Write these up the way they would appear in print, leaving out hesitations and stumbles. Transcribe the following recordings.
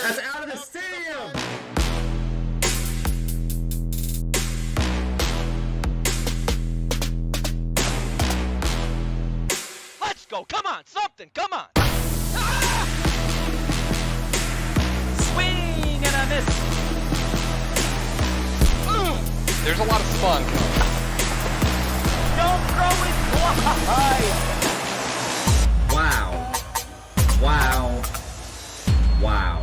That's out of the stadium! Let's go! Come on! Something! Come on! Ah! Swing and a miss! There's a lot of spun. Don't throw it wide! Wow. Wow. Wow.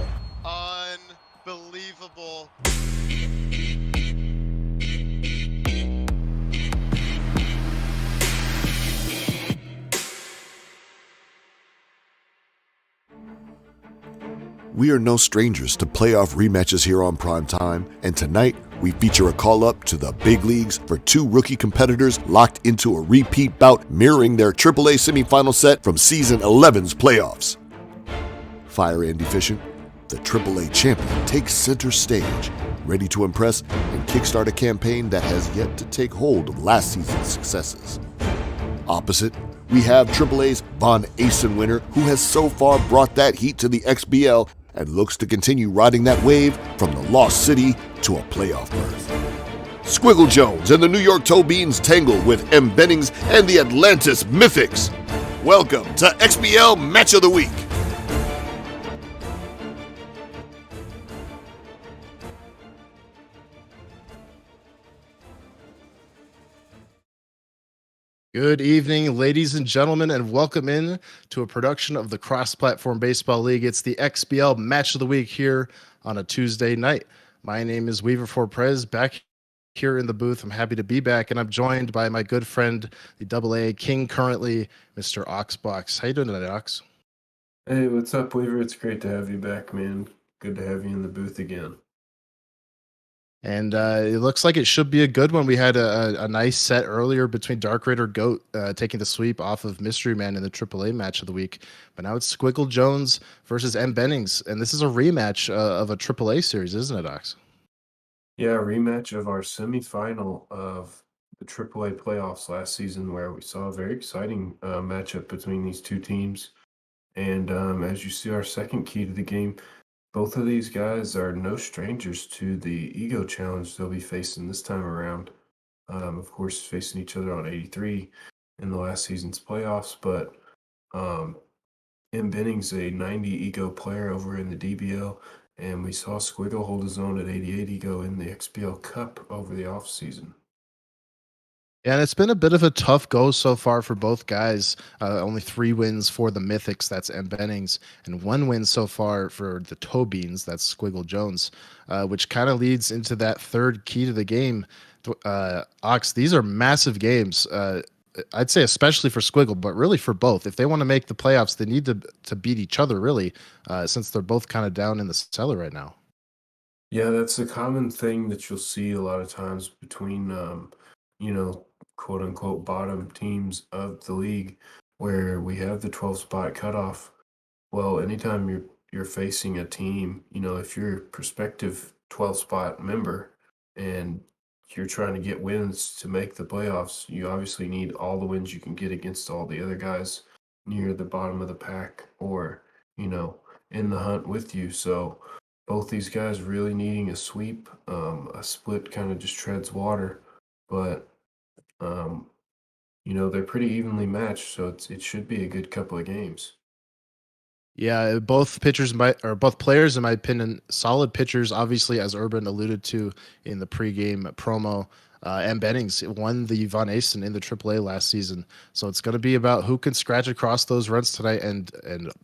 Unbelievable. We are no strangers to playoff rematches here on Prime Time, and tonight we feature a call-up to the big leagues for two rookie competitors locked into a repeat bout mirroring their AAA semifinal set from Season 11's playoffs. Fire and Efficient, the AAA champion, takes center stage, ready to impress and kickstart a campaign that has yet to take hold of last season's successes. Opposite, we have AAA's Von Asen winner, who has so far brought that heat to the XBL and looks to continue riding that wave from the Lost City to a playoff berth. Squiggle Jones and the New York Toe Beans tangle with mbennings and the Atlantis Mythics. Welcome to XBL Match of the Week. Good evening, ladies and gentlemen, and welcome in to a production of the Cross-Platform Baseball League. It's the XBL Match of the Week here on a Tuesday night. My name is Weaver Forprez, back here in the booth. I'm happy to be back, and I'm joined by my good friend, the AA King currently, Mr. Oxbox. How you doing tonight, Ox? Hey, what's up, Weaver? It's great to have you back, man. Good to have you in the booth again. And it looks like it should be a good one. We had a nice set earlier between Dark Raider Goat taking the sweep off of Mystery Man in the AAA match of the week. But now it's Squiggle Jones versus mbennings. And this is a rematch of a AAA series, isn't it, Ox? Yeah, rematch of our semifinal of the AAA playoffs last season, where we saw a very exciting matchup between these two teams. And as you see, our second key to the game, both of these guys are no strangers to the ego challenge they'll be facing this time around. Of course, facing each other on 83 in the last season's playoffs, but mbennings a 90 ego player over in the DBL, and we saw Squiggle hold his own at 88 ego in the XBL Cup over the offseason. And it's been a bit of a tough go so far for both guys. Only 3 wins for the Mythics, that's mbennings, and 1 win so far for the Toe Beans, that's Squiggle Jones, which kind of leads into that third key to the game. Ox, these are massive games. I'd say especially for Squiggle, but really for both. If they want to make the playoffs, they need to beat each other, really, since they're both kind of down in the cellar right now. Yeah, that's a common thing that you'll see a lot of times between, quote unquote, bottom teams of the league, where we have the 12 spot cutoff. Well, anytime you're facing a team, if you're a prospective 12 spot member and you're trying to get wins to make the playoffs, you obviously need all the wins you can get against all the other guys near the bottom of the pack or, in the hunt with you. So both these guys really needing a sweep. A split kind of just treads water, but they're pretty evenly matched, so it should be a good couple of games. Yeah, both players, in my opinion, solid pitchers. Obviously, as Urban alluded to in the pregame promo, mbennings won the Von Asen in the AAA last season, so it's going to be about who can scratch across those runs tonight and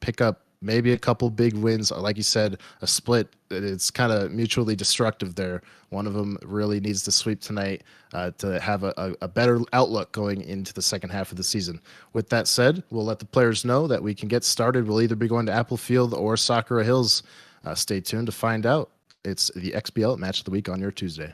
pick up maybe a couple big wins. Like you said, a split. It's kind of mutually destructive there. One of them really needs to sweep tonight to have a better outlook going into the second half of the season. With that said, we'll let the players know that we can get started. We'll either be going to Apple Field or Sakura Hills. Stay tuned to find out. It's the XBL Match of the Week on your Tuesday.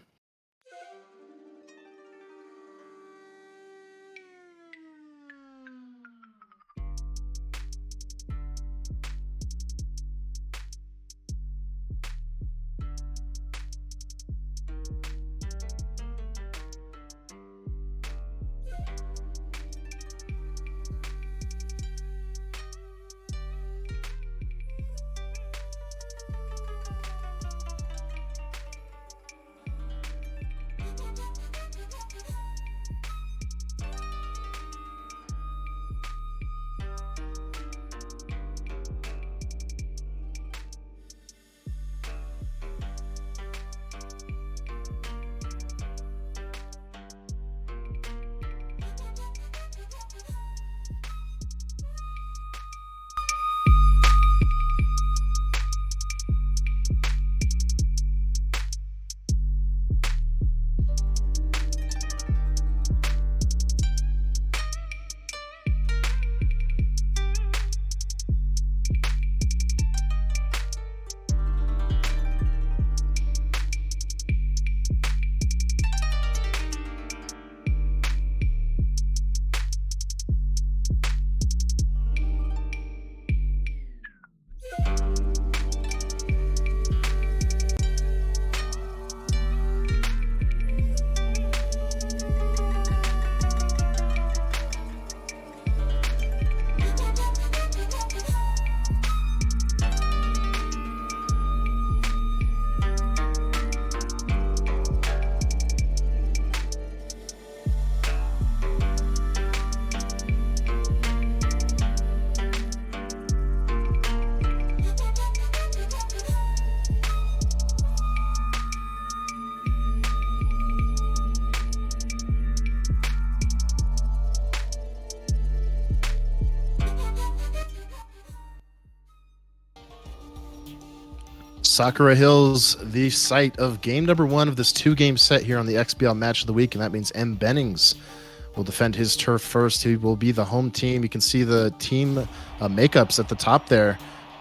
Sakura Hills, the site of game number 1 of this 2-game set here on the XBL Match of the Week, and that means Bennings will defend his turf first. He will be the home team. You can see the team makeups at the top there.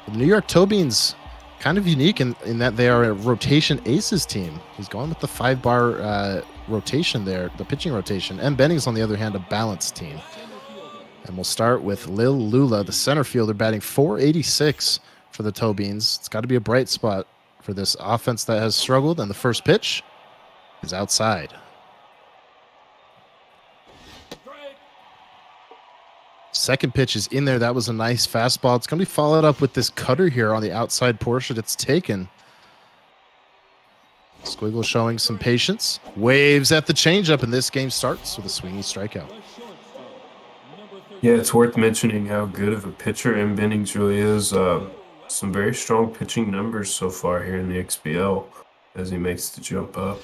The New York Toe Beans, kind of unique in that they are a rotation aces team. He's going with the 5-bar rotation there, the pitching rotation. Bennings, on the other hand, a balanced team. And we'll start with Lil Lula, the center fielder, batting .486 for the Toe Beans. It's got to be a bright spot for this offense that has struggled. And the first pitch is outside. Second pitch is in there. That was a nice fastball. It's going to be followed up with this cutter here on the outside portion. It's taken. Squiggle showing some patience. Waves at the changeup, and this game starts with a swinging strikeout. Yeah, it's worth mentioning how good of a pitcher Mbennings really is. Some very strong pitching numbers so far here in the XBL as he makes the jump up.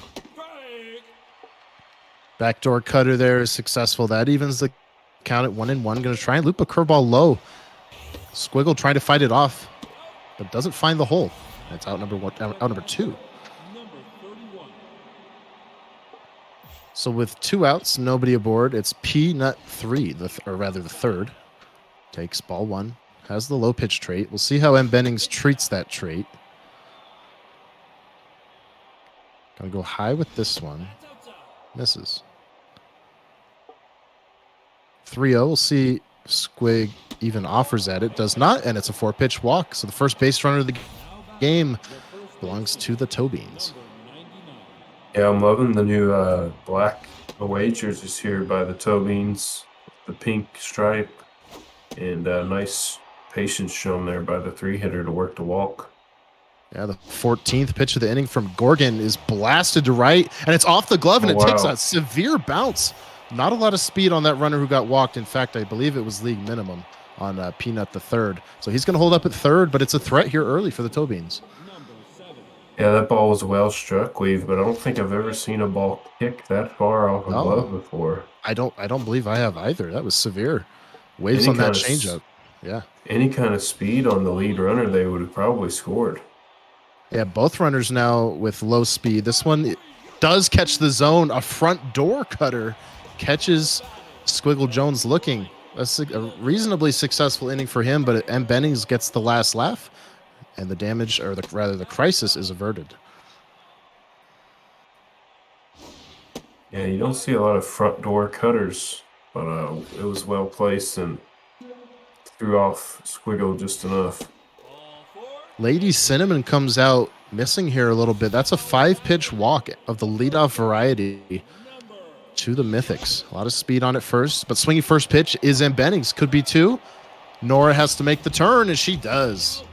Backdoor cutter there is successful. That evens the count at 1-1. Going to try and loop a curveball low. Squiggle trying to fight it off, but doesn't find the hole. That's out number 2. So with 2 outs, nobody aboard, it's Peanut 3, the third. Takes ball 1, has the low pitch trait. We'll see how Bennings treats that trait. Gonna go high with this one. Misses. 3-0. We'll see if Squig even offers at it. Does not, and it's a 4-pitch walk. So the first base runner of the game belongs to the Toe Beans. Yeah, I'm loving the new black away jerseys here by the Toe Beans. The pink stripe and nice patience shown there by the 3-hitter to work the walk. Yeah, the 14th pitch of the inning from Gorgon is blasted to right, and it's off the glove, and it takes a severe bounce. Not a lot of speed on that runner who got walked. In fact, I believe it was league minimum on Peanut the third. So he's going to hold up at third, but it's a threat here early for the Toe Beans. Yeah, that ball was well struck, Weave, but I don't think I've ever seen a ball kick that far off a glove before. I don't believe I have either. That was severe. Waves on that changeup. Yeah. Any kind of speed on the lead runner, they would have probably scored. Yeah, both runners now with low speed. This one does catch the zone. A front door cutter catches Squiggle Jones looking. That's a reasonably successful inning for him, but Bennings gets the last laugh, and the damage, or the crisis, is averted. Yeah, you don't see a lot of front door cutters, but it was well placed and threw off Squiggle just enough. Lady Cinnamon comes out missing here a little bit. That's a 5-pitch walk of the leadoff variety to the Mythics. A lot of speed on it first, but swinging first pitch is Bennings. Could be 2. Nora has to make the turn, and she does.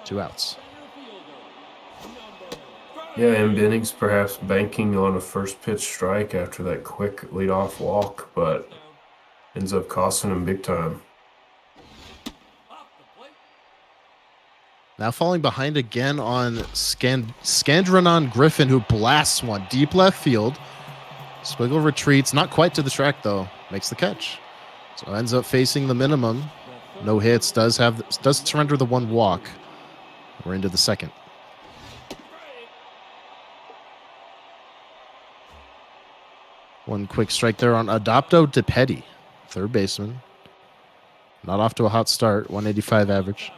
2 outs. Yeah, Bennings perhaps banking on a first pitch strike after that quick leadoff walk, but ends up costing him big time. Now falling behind again on Scandranon Griffin, who blasts one deep left field. Squiggle retreats, not quite to the track though, makes the catch. So ends up facing the minimum. No hits, does surrender the 1 walk. We're into the second. One quick strike there on Adopto DePetty, third baseman. Not off to a hot start, 185 average.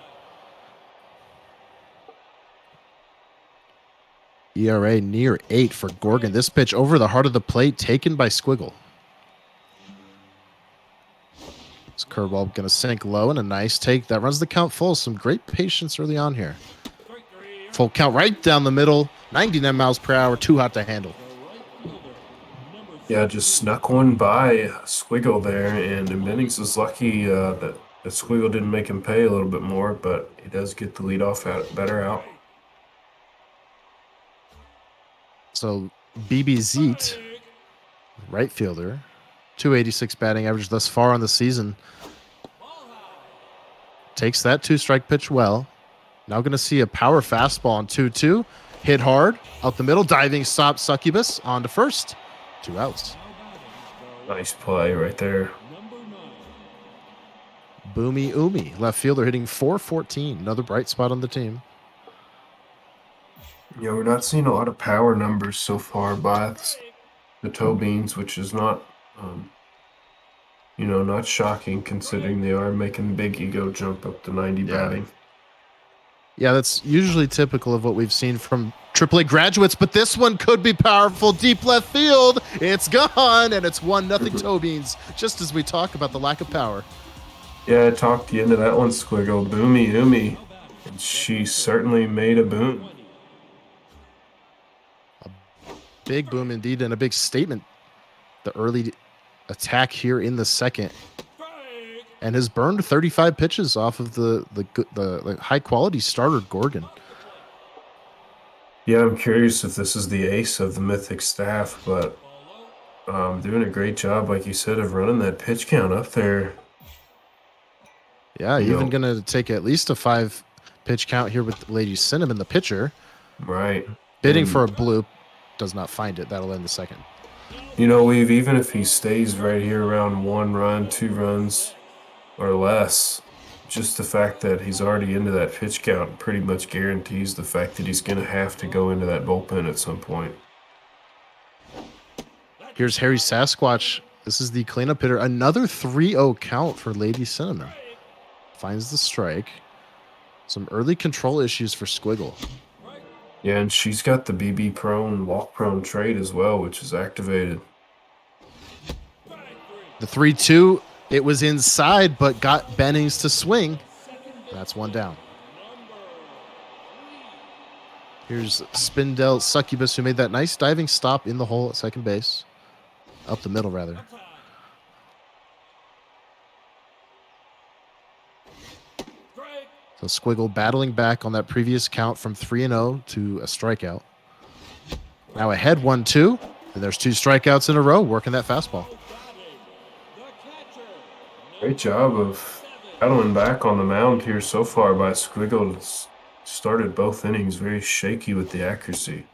ERA near 8 for Gorgon. This pitch over the heart of the plate, taken by Squiggle. This curveball going to sink low, and a nice take. That runs the count full. Some great patience early on here. Full count right down the middle. 99 miles per hour, too hot to handle. Yeah, just snuck one by Squiggle there, and Bennings is lucky that Squiggle didn't make him pay a little bit more, but he does get the leadoff better out. So BB Zeet, right fielder, 286 batting average thus far on the season. Takes that 2-strike pitch well. Now going to see a power fastball on 2-2. Hit hard, out the middle, diving stop, Succubus on to first. 2 outs. Nice play right there. Boomy Umi, left fielder, hitting .414. Another bright spot on the team. Yeah, we're not seeing a lot of power numbers so far by the toe beans, which is not, not shocking considering they are making big ego jump up to 90 Yeah. batting. Yeah, that's usually typical of what we've seen from AAA graduates, but this one could be powerful. Deep left field, it's gone, and it's 1-0 toe beans, just as we talk about the lack of power. Yeah, I talked you into that one, Squiggle. Boomy Oomy. And she certainly made a boom. Big boom indeed, and a big statement. The early attack here in the second, and has burned 35 pitches off of the high quality starter Gorgon. Yeah, I'm curious if this is the ace of the Mythic staff, but doing a great job, like you said, of running that pitch count up there. Yeah, even going to take at least a 5 pitch count here with Lady Cinnamon, the pitcher. Right. Bidding for a bloop, does not find it. That'll end the second. We've even if he stays right here around 1 run, 2 runs, or less, just the fact that he's already into that pitch count pretty much guarantees the fact that he's going to have to go into that bullpen at some point. Here's Harry Sasquatch. This is the cleanup hitter. Another 3-0 count for Lady Cinnamon. Finds the strike. Some early control issues for Squiggle. Yeah, and she's got the BB prone, walk prone trait as well, which is activated. The 3-2, it was inside, but got Bennings to swing. That's one down. Here's Spindell Succubus, who made that nice diving stop in the hole at second base. Up the middle, rather. So Squiggle battling back on that previous count from 3-0 to a strikeout. Now ahead 1-2, and there's 2 strikeouts in a row, working that fastball. Great job of battling back on the mound here so far by Squiggle. It's started both innings very shaky with the accuracy.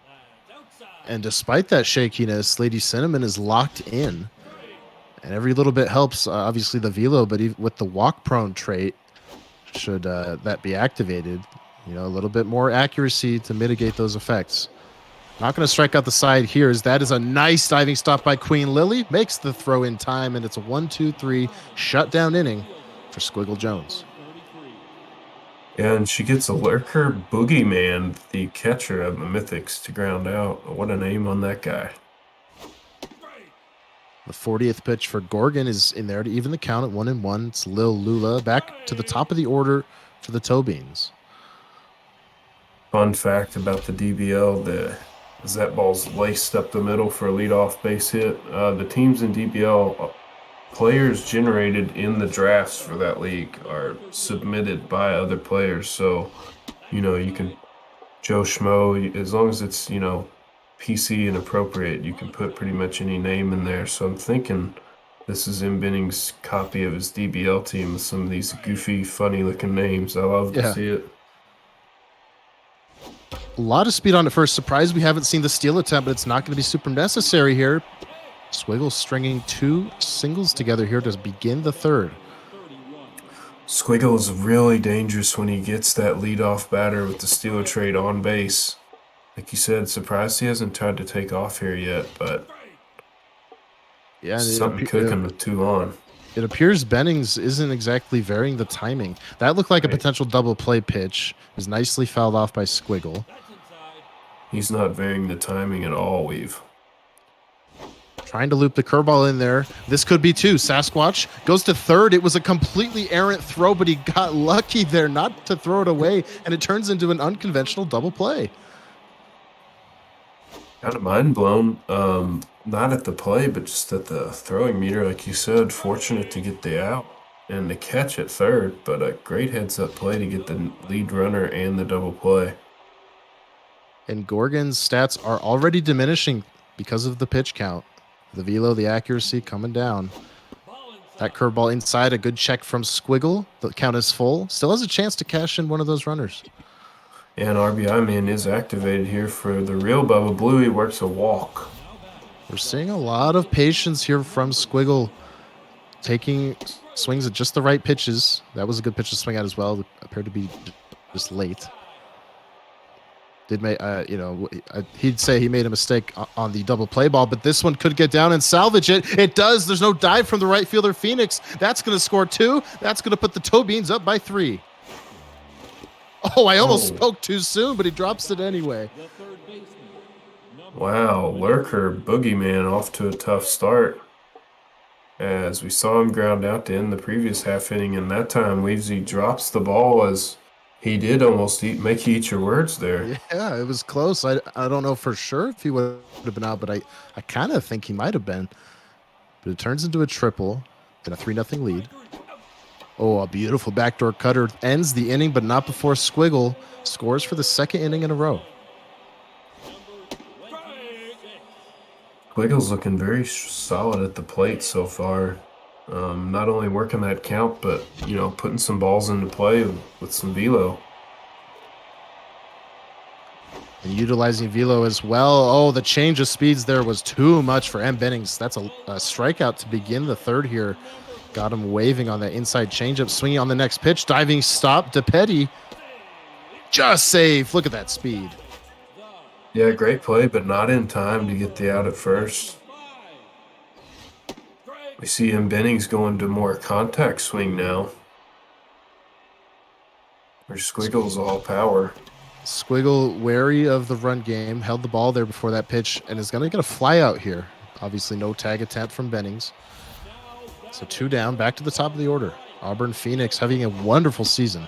And despite that shakiness, Lady Cinnamon is locked in. And every little bit helps, obviously, the velo, but even with the walk-prone trait, should that be activated, a little bit more accuracy to mitigate those effects. Not going to strike out the side here, as that is a nice diving stop by Queen Lily. Makes the throw in time, and it's a 1-2-3 shutdown inning for Squiggle Jones. And she gets a lurker boogeyman, the catcher of the Mythics, to ground out. What a name on that guy. The 40th pitch for Gorgon is in there to even the count at 1-1. It's Lil Lula back to the top of the order for the toe beans. Fun fact about the DBL, is that ball's laced up the middle for a leadoff base hit. The teams in DBL, players generated in the drafts for that league are submitted by other players. So, you can Joe Schmo, as long as it's, PC and appropriate, you can put pretty much any name in there. So I'm thinking this is mbennings' copy of his DBL team with some of these goofy, funny-looking names. I love to see it. A lot of speed on it first. Surprised we haven't seen the steal attempt, but it's not going to be super necessary here. Squiggle stringing 2 singles together here to begin the third. Squiggle is really dangerous when he gets that leadoff batter with the stealer trade on base. Like you said, surprised he hasn't tried to take off here yet, but yeah, something cooking with 2 on. It appears Bennings isn't exactly varying the timing. That looked like a potential double play pitch. It was nicely fouled off by Squiggle. He's not varying the timing at all, Weave. Trying to loop the curveball in there. This could be 2. Sasquatch goes to third. It was a completely errant throw, but he got lucky there not to throw it away, and it turns into an unconventional double play. Kind of mind blown. Not at the play, but just at the throwing meter, like you said. Fortunate to get the out and the catch at third, but a great heads-up play to get the lead runner and the double play. And Gorgon's stats are already diminishing because of the pitch count. The velo, the accuracy coming down. That curveball inside, a good check from Squiggle. The count is full. Still has a chance to cash in one of those runners. And RBI man is activated here for the real Bubba Blue. He works a walk. We're seeing a lot of patience here from Squiggle, taking swings at just the right pitches. That was a good pitch to swing at as well. It appeared to be just late. did make, he'd say he made a mistake on the double play ball, but this one could get down and salvage it. It does. There's no dive from the right fielder, Phoenix. That's going to score 2. That's going to put the Toe Beans up by 3. Oh, I almost spoke too soon, but he drops it anyway. Wow, Lurker, Boogeyman off to a tough start. As we saw him ground out to end the previous half inning, and that time Weavesy drops the ball as he did almost make you eat your words there. Yeah, it was close. I don't know for sure if he would have been out, but I kind of think he might have been. But it turns into a triple and a 3-0 lead. Oh, a beautiful backdoor cutter ends the inning, but not before Squiggle scores for the 2nd inning in a row. Squiggle's looking very solid at the plate so far. Not only working that count, but, putting some balls into play with some velo. And utilizing velo as well. Oh, the change of speeds there was too much for mbennings. That's a strikeout to begin the 3rd here. Got him waving on that inside changeup, swinging on the next pitch, diving stop. DePetty just safe. Look at that speed. Yeah, great play, but not in time to get the out at first. We see mbennings going to more contact swing now. Where Squiggle's all power. Squiggle, wary of the run game, held the ball there before that pitch and is going to get a fly out here. Obviously, no tag attempt from Bennings. So 2 down, back to the top of the order. Auburn Phoenix having a wonderful season.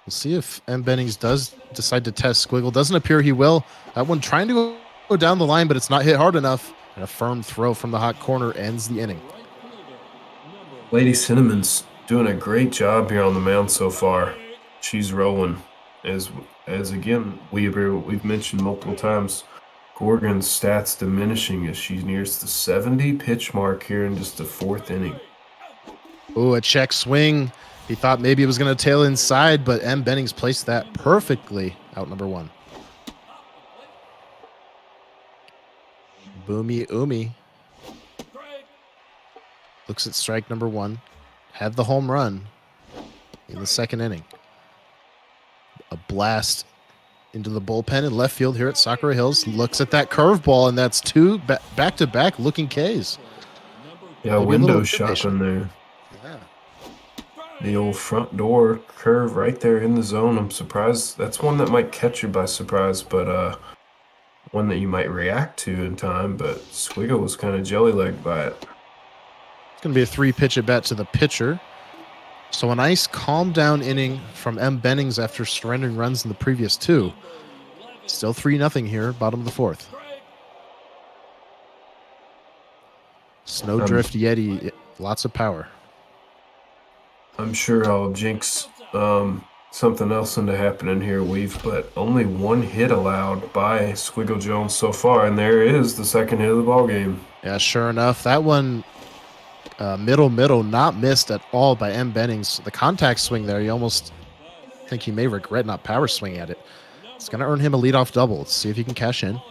We'll see if mbennings does decide to test Squiggle. Doesn't appear he will. That one trying to go down the line, but it's not hit hard enough. And a firm throw from the hot corner ends the inning. Lady Cinnamon's doing a great job here on the mound so far. She's rolling. As again, we've mentioned multiple times, Gorgon's stats diminishing as she nears the 70 pitch mark here in just the 4th inning. Oh, a check swing. He thought maybe it was going to tail inside, but mbennings placed that perfectly. Out number 1. Boomy Oomy looks at strike number 1. Had the home run in the 2nd inning. A blast into the bullpen in left field here at Sakura Hills. Looks at that curveball, and that's 2 back-to-back looking Ks. Yeah, Maybe window shopping there. Yeah. The old front door curve right there in the zone. I'm surprised. That's one that might catch you by surprise, but one that you might react to in time. But Squiggle was kind of jelly-legged by it. It's going to be a 3-pitch at bat to the pitcher. So a nice calm-down inning from mbennings after surrendering runs in the previous 2. Still 3-0 here, bottom of the 4th. Snowdrift Yeti, lots of power. I'm sure I'll jinx something else into happening here, but only 1 hit allowed by Squiggle Jones so far, and there is the 2nd hit of the ball game. Yeah, sure enough. That one, middle, not missed at all by mbennings. The contact swing there, you almost think he may regret not power swinging at it. It's going to earn him a leadoff double. Let's see if he can cash in.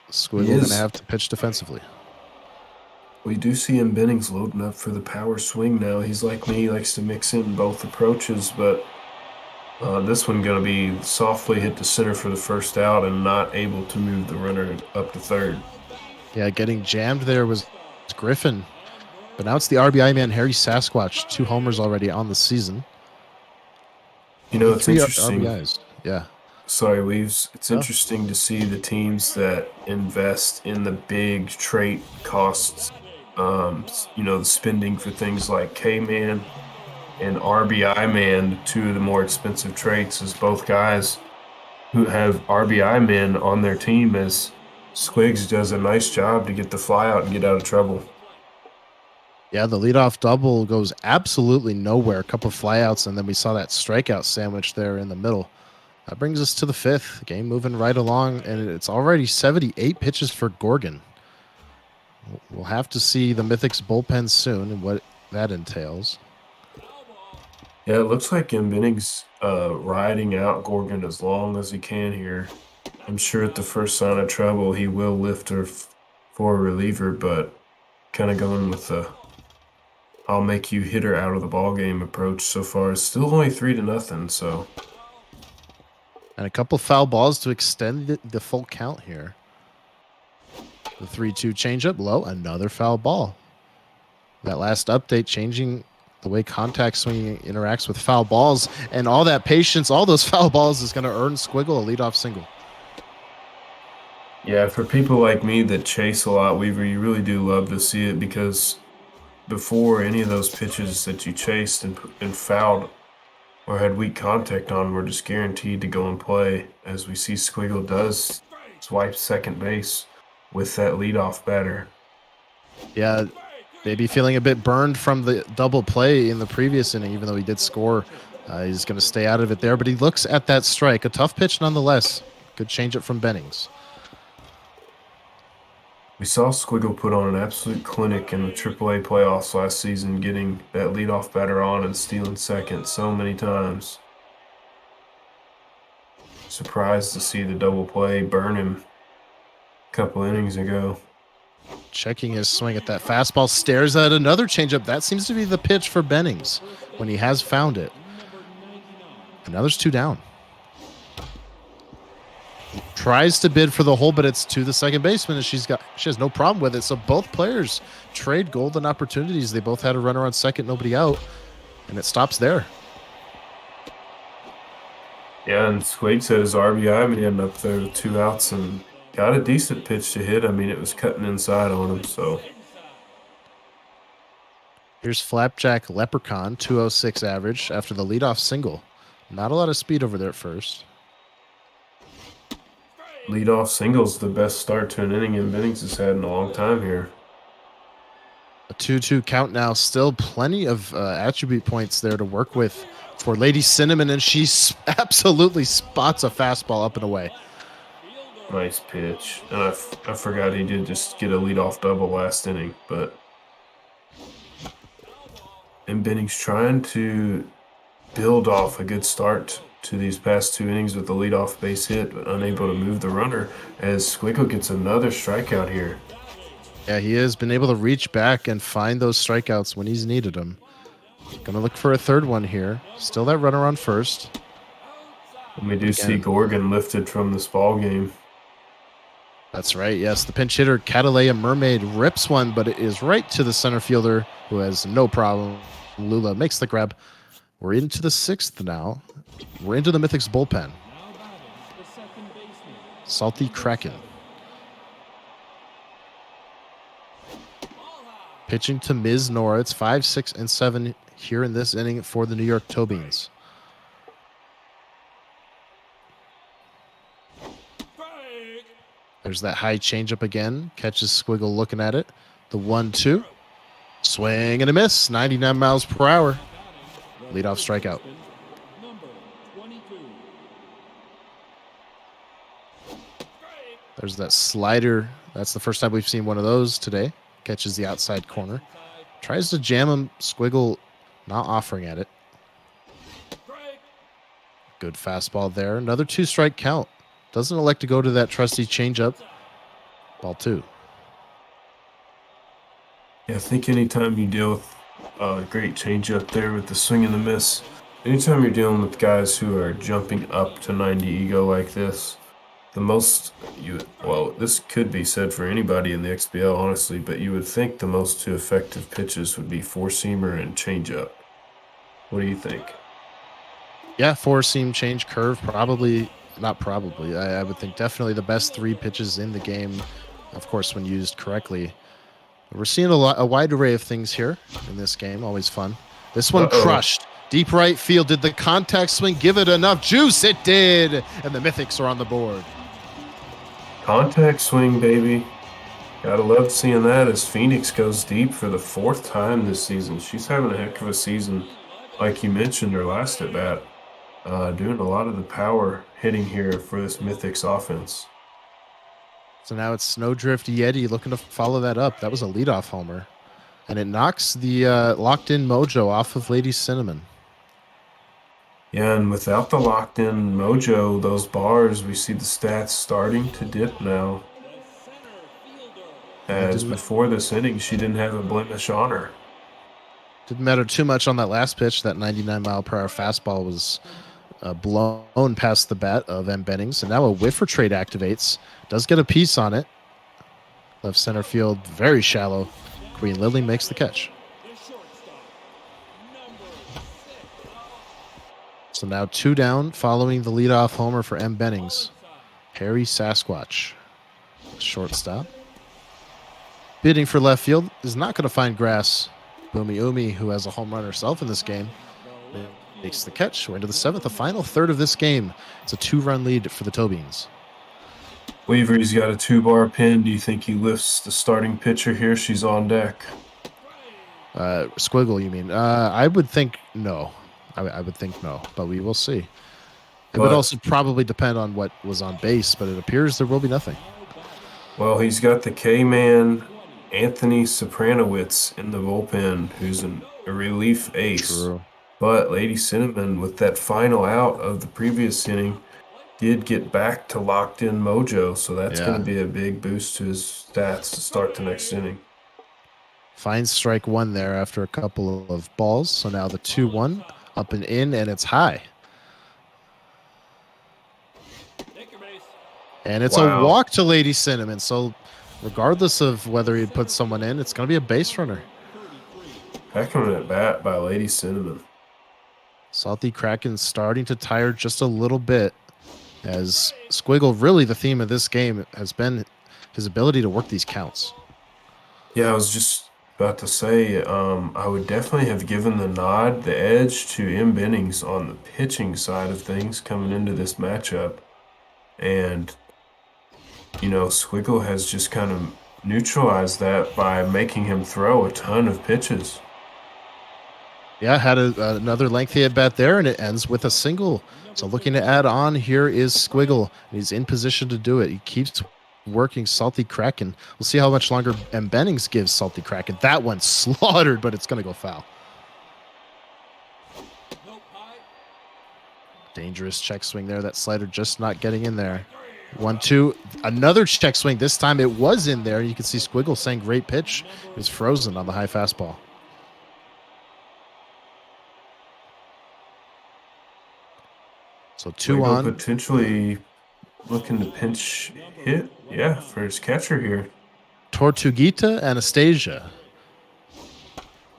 Squiggle going to have to pitch defensively. We do see mbennings loading up for the power swing now. He's like me, he likes to mix in both approaches, but this one going to be softly hit to center for the 1st out and not able to move the runner up to 3rd. Yeah, getting jammed there was Griffin. But now it's the RBI man, Harry Sasquatch. 2 homers already on the season. It's 3 interesting. RBIs. Yeah. Sorry, Weaves. It's interesting to see the teams that invest in the big trait costs. The spending for things like K-Man and RBI Man, 2 of the more expensive traits, as both guys who have RBI men on their team, as Squigs does a nice job to get the fly out and get out of trouble. Yeah, the leadoff double goes absolutely nowhere. A couple of flyouts, and then we saw that strikeout sandwich there in the middle. That brings us to the 5th. Game moving right along, and it's already 78 pitches for Gorgon. We'll have to see the Mythics bullpen soon and what that entails. Yeah, it looks like mbennings riding out Gorgon as long as he can here. I'm sure at the first sign of trouble, he will lift her for a reliever, but kind of going with the I'll make you hitter out of the ball game approach so far. It's still only 3-0, so. And a couple foul balls to extend the full count here. The 3-2 changeup low, another foul ball. That last update changing the way contact swinging interacts with foul balls, and all that patience, all those foul balls is going to earn Squiggle a leadoff single. Yeah, for people like me that chase a lot, Weaver, you really do love to see it because before any of those pitches that you chased and fouled or had weak contact on were just guaranteed to go and play, as we see Squiggle does swipe second base with that leadoff batter. Yeah, maybe feeling a bit burned from the double play in the previous inning, even though he did score. He's going to stay out of it there, but he looks at that strike. A tough pitch nonetheless. Good changeup from Bennings. We saw Squiggle put on an absolute clinic in the AAA playoffs last season, getting that leadoff batter on and stealing second so many times. Surprised to see the double play burn him a couple innings ago. Checking his swing at that fastball, stares at another changeup. That seems to be the pitch for Bennings when he has found it. And now there's 2 down. Tries to bid for the hole, but it's to the second baseman, and she has no problem with it. So both players trade golden opportunities. They both had a runner on second, nobody out, and it stops there. Yeah, and Squig said his RBI man up there with 2 outs and got a decent pitch to hit. I mean, it was cutting inside on him, so. Here's Flapjack Leprechaun, 206 average after the leadoff single. Not a lot of speed over there at first. Leadoff single's the best start to an inning Bennings has had in a long time here. A 2-2 count now. Still plenty of attribute points there to work with for Lady Cinnamon, and she absolutely spots a fastball up and away. Nice pitch. And I forgot he did just get a leadoff double last inning, but. And Bennings trying to build off a good start to these past 2 innings with the leadoff base hit, but unable to move the runner as Squiggle gets another strikeout here. Yeah, he has been able to reach back and find those strikeouts when he's needed them. Gonna look for a third one here. Still that runner on first. And we do see Gorgon lifted from this ball game. That's right, yes. The pinch hitter, Catalea Mermaid, rips one, but it is right to the center fielder, who has no problem. Lula makes the grab. We're into the 6th now. We're into the Mythics bullpen. Salty Kraken. Pitching to Ms. Nora. It's 5, 6, and 7 here in this inning for the New York Towbeans. There's that high changeup again. Catches Squiggle looking at it. The 1-2. Swing and a miss. 99 miles per hour. Leadoff strikeout. There's that slider. That's the first time we've seen one of those today. Catches the outside corner. Tries to jam him. Squiggle not offering at it. Good fastball there. Another 2-strike count. Doesn't elect to go to that trusty changeup. Ball 2. Yeah, I think anytime you deal with a great changeup there with the swing and the miss, anytime you're dealing with guys who are jumping up to 90 ego like this, the most this could be said for anybody in the XBL, honestly, but you would think the most 2 effective pitches would be 4-seamer and changeup. What do you think? Yeah, 4-seam change curve, probably, not probably, I would think definitely the best 3 pitches in the game, of course, when used correctly. We're seeing a wide array of things here in this game, always fun. This one crushed. Deep right field. Did the contact swing give it enough juice? It did, and the Mythics are on the board. Contact swing, baby. Gotta love seeing that as Phoenix goes deep for the 4th time this season. She's having a heck of a season, like you mentioned her last at bat. Doing a lot of the power hitting here for this Mythics offense. So now it's Snowdrift Yeti looking to follow that up. That was a leadoff homer. And it knocks the locked-in mojo off of Lady Cinnamon. Yeah, and without the locked-in mojo, those bars, we see the stats starting to dip now. as before this inning, she didn't have a blemish on her. Didn't matter too much on that last pitch. That 99-mile-per-hour fastball was blown past the bat of mbennings, and now a whiffer trade activates. Does get a piece on it. Left center field, very shallow. Queen Lily makes the catch. So now 2 down following the leadoff homer for mbennings. Harry Sasquatch, shortstop. Bidding for left field is not going to find grass. Boomy Umi, who has a home run herself in this game, makes the catch. We're into the 7th, the final third of this game. It's a 2-run lead for the Tobins. Weaver's got a 2-bar pin. Do you think he lifts the starting pitcher here? She's on deck. Squiggle, you mean? I would think no. I would think no, but we will see. It would also probably depend on what was on base, but it appears there will be nothing. Well, he's got the K-man Anthony Sopranowitz in the bullpen, who's a relief ace. True. But Lady Cinnamon, with that final out of the previous inning, did get back to locked-in mojo, so that's going to be a big boost to his stats to start the next inning. Finds strike 1 there after a couple of balls, so now the 2-1 up and in, and it's high. And it's a walk to Lady Cinnamon, so regardless of whether he puts someone in, it's going to be a base runner. Heck of an at-bat by Lady Cinnamon. Salty Kraken starting to tire just a little bit, as Squiggle, really the theme of this game has been his ability to work these counts. Yeah, I was just about to say, I would definitely have given the nod, the edge to mbennings on the pitching side of things coming into this matchup. And, you know, Squiggle has just kind of neutralized that by making him throw a ton of pitches. Yeah, had another lengthy at bat there, and it ends with a single. So looking to add on here is Squiggle, and he's in position to do it. He keeps working Salty Kraken. We'll see how much longer mbennings gives Salty Kraken. That one slaughtered, but it's going to go foul. Dangerous check swing there. That slider just not getting in there. 1-2. Another check swing. This time it was in there. You can see Squiggle saying great pitch. It was frozen on the high fastball. So 2 on. Potentially looking to pinch hit, for his catcher here. Tortuguita Anastasia.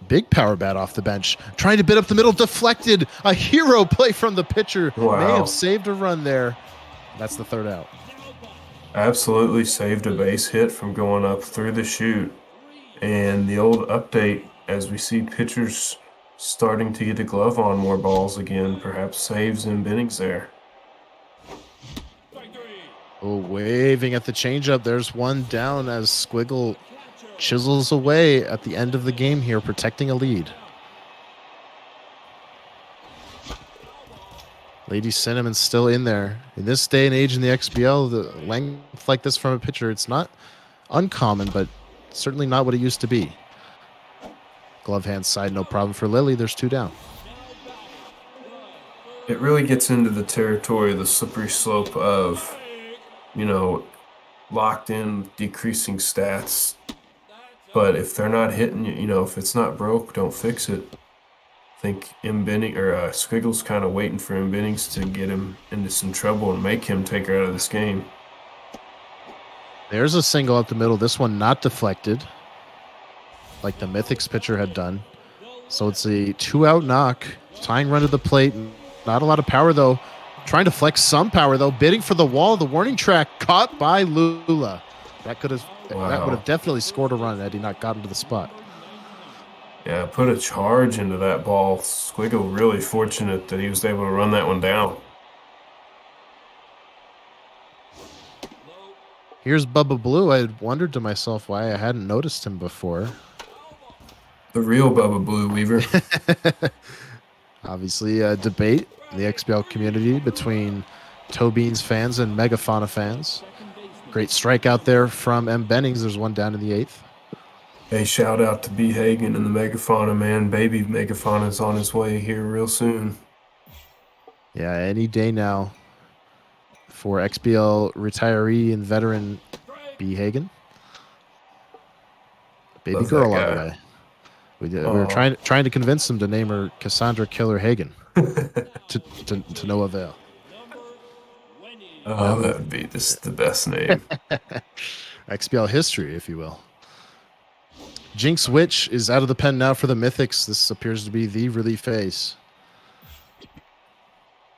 Big power bat off the bench. Trying to bid up the middle. Deflected. A hero play from the pitcher. Wow. May have saved a run there. That's the 3rd out. Absolutely saved a base hit from going up through the chute. And the old update, as we see pitchers starting to get a glove on more balls again, perhaps saves mbennings there. Oh, waving at the changeup. There's one down as Squiggle chisels away at the end of the game here, protecting a lead. Lady Cinnamon's still in there. In this day and age in the XBL, the length like this from a pitcher, it's not uncommon, but certainly not what it used to be. Glove hand side, no problem for Lily. There's 2 down. It really gets into the territory, the slippery slope of, you know, locked in, decreasing stats. But if they're not hitting, you know, if it's not broke, don't fix it. I think Squiggle's kind of waiting for mbennings to get him into some trouble and make him take her out of this game. There's a single up the middle. This one not deflected, like the Mythics pitcher had done. So it's a 2-out knock. Tying run to the plate. Not a lot of power, though. Trying to flex some power, though. Bidding for the wall. The warning track caught by Lula. That would have definitely scored a run had he not gotten to the spot. Yeah, put a charge into that ball. Squiggle really fortunate that he was able to run that one down. Here's Bubba Blue. I had wondered to myself why I hadn't noticed him before. The real Bubba Blue, Weaver. Obviously, a debate in the XBL community between Tobins fans and Megafauna fans. Great strikeout there from mbennings. There's one down in the 8th. Hey, shout out to B. Hagen and the Megafauna, man. Baby Megafauna's on his way here real soon. Yeah, any day now for XBL retiree and veteran B. Hagen. Baby Love girl that on the guy. way. We were trying to convince him to name her Cassandra Killer Hagen to no avail. Oh, that would be just the best name. XBL history, if you will. Jinx Witch is out of the pen now for the Mythics. This appears to be the relief phase.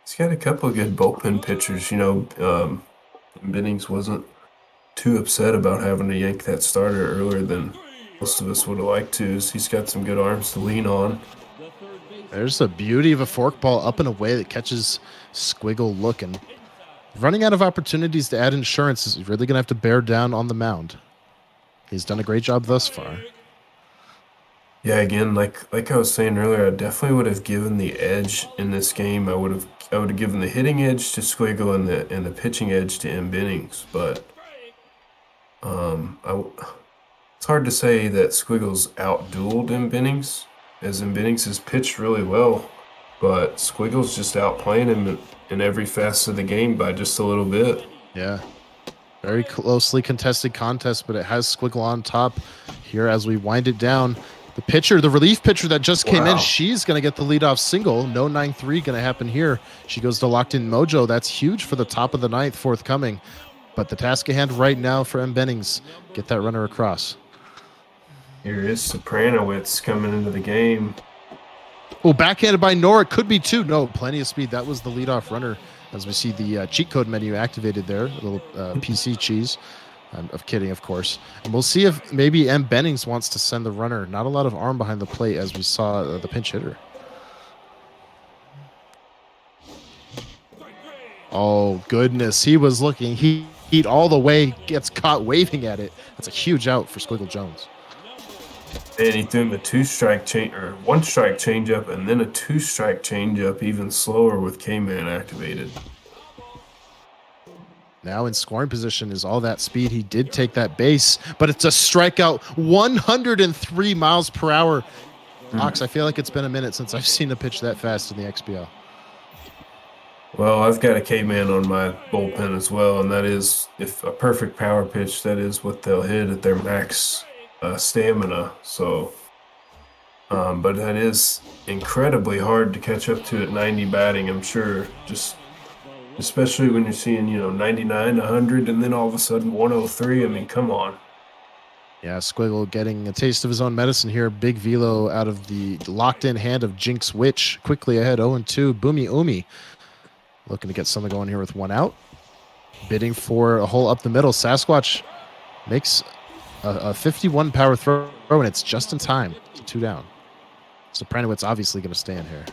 He's got a couple of good bullpen pitchers. Bennings wasn't too upset about having to yank that starter earlier than most of us would have liked to. He's got some good arms to lean on. There's the beauty of a forkball up and away that catches Squiggle looking. Running out of opportunities to add insurance is really going to have to bear down on the mound. He's done a great job thus far. Yeah, again, like I was saying earlier, I definitely would have given the edge in this game. I would have given the hitting edge to Squiggle and the pitching edge to Bennings, but it's hard to say that Squiggle's outdueled Bennings, as Bennings has pitched really well, but Squiggle's just outplaying him in every facet of the game by just a little bit. Yeah. Very closely contested contest, but it has Squiggle on top here as we wind it down. The pitcher, the relief pitcher that just came in, she's going to get the leadoff single. No 9-3 going to happen here. She goes to locked in mojo. That's huge for the top of the ninth forthcoming. But the task at hand right now for Bennings, get that runner across. Here is Sopranowitz coming into the game. Oh, backhanded by Nora. Could be two. No, plenty of speed. That was the leadoff runner. As we see the cheat code menu activated there, a little PC cheese. I'm kidding, of course. And we'll see if maybe Bennings wants to send the runner. Not a lot of arm behind the plate as we saw the pinch hitter. Oh, goodness. He was looking heat all the way, gets caught waving at it. That's a huge out for Squiggle Jones. And he threw him a 2-strike change or 1-strike changeup and then a 2-strike changeup, even slower with K-Man activated. Now in scoring position is all that speed. He did take that base, but it's a strikeout, 103 miles per hour. Ox, I feel like it's been a minute since I've seen a pitch that fast in the XBL. Well, I've got a K-Man on my bullpen as well, and that is, if a perfect power pitch, that is what they'll hit at their max stamina. So, but that is incredibly hard to catch up to at 90 batting, I'm sure. Just especially when you're seeing, 99, 100, and then all of a sudden 103. I mean, come on. Yeah, Squiggle getting a taste of his own medicine here. Big velo out of the locked-in hand of Jinx Witch. Quickly ahead, 0-2. Boomy Umi looking to get something going here with one out. Bidding for a hole up the middle. Sasquatch makes a 51 power throw, and it's just in time. 2 down. Sopranowitz obviously going to stay in here.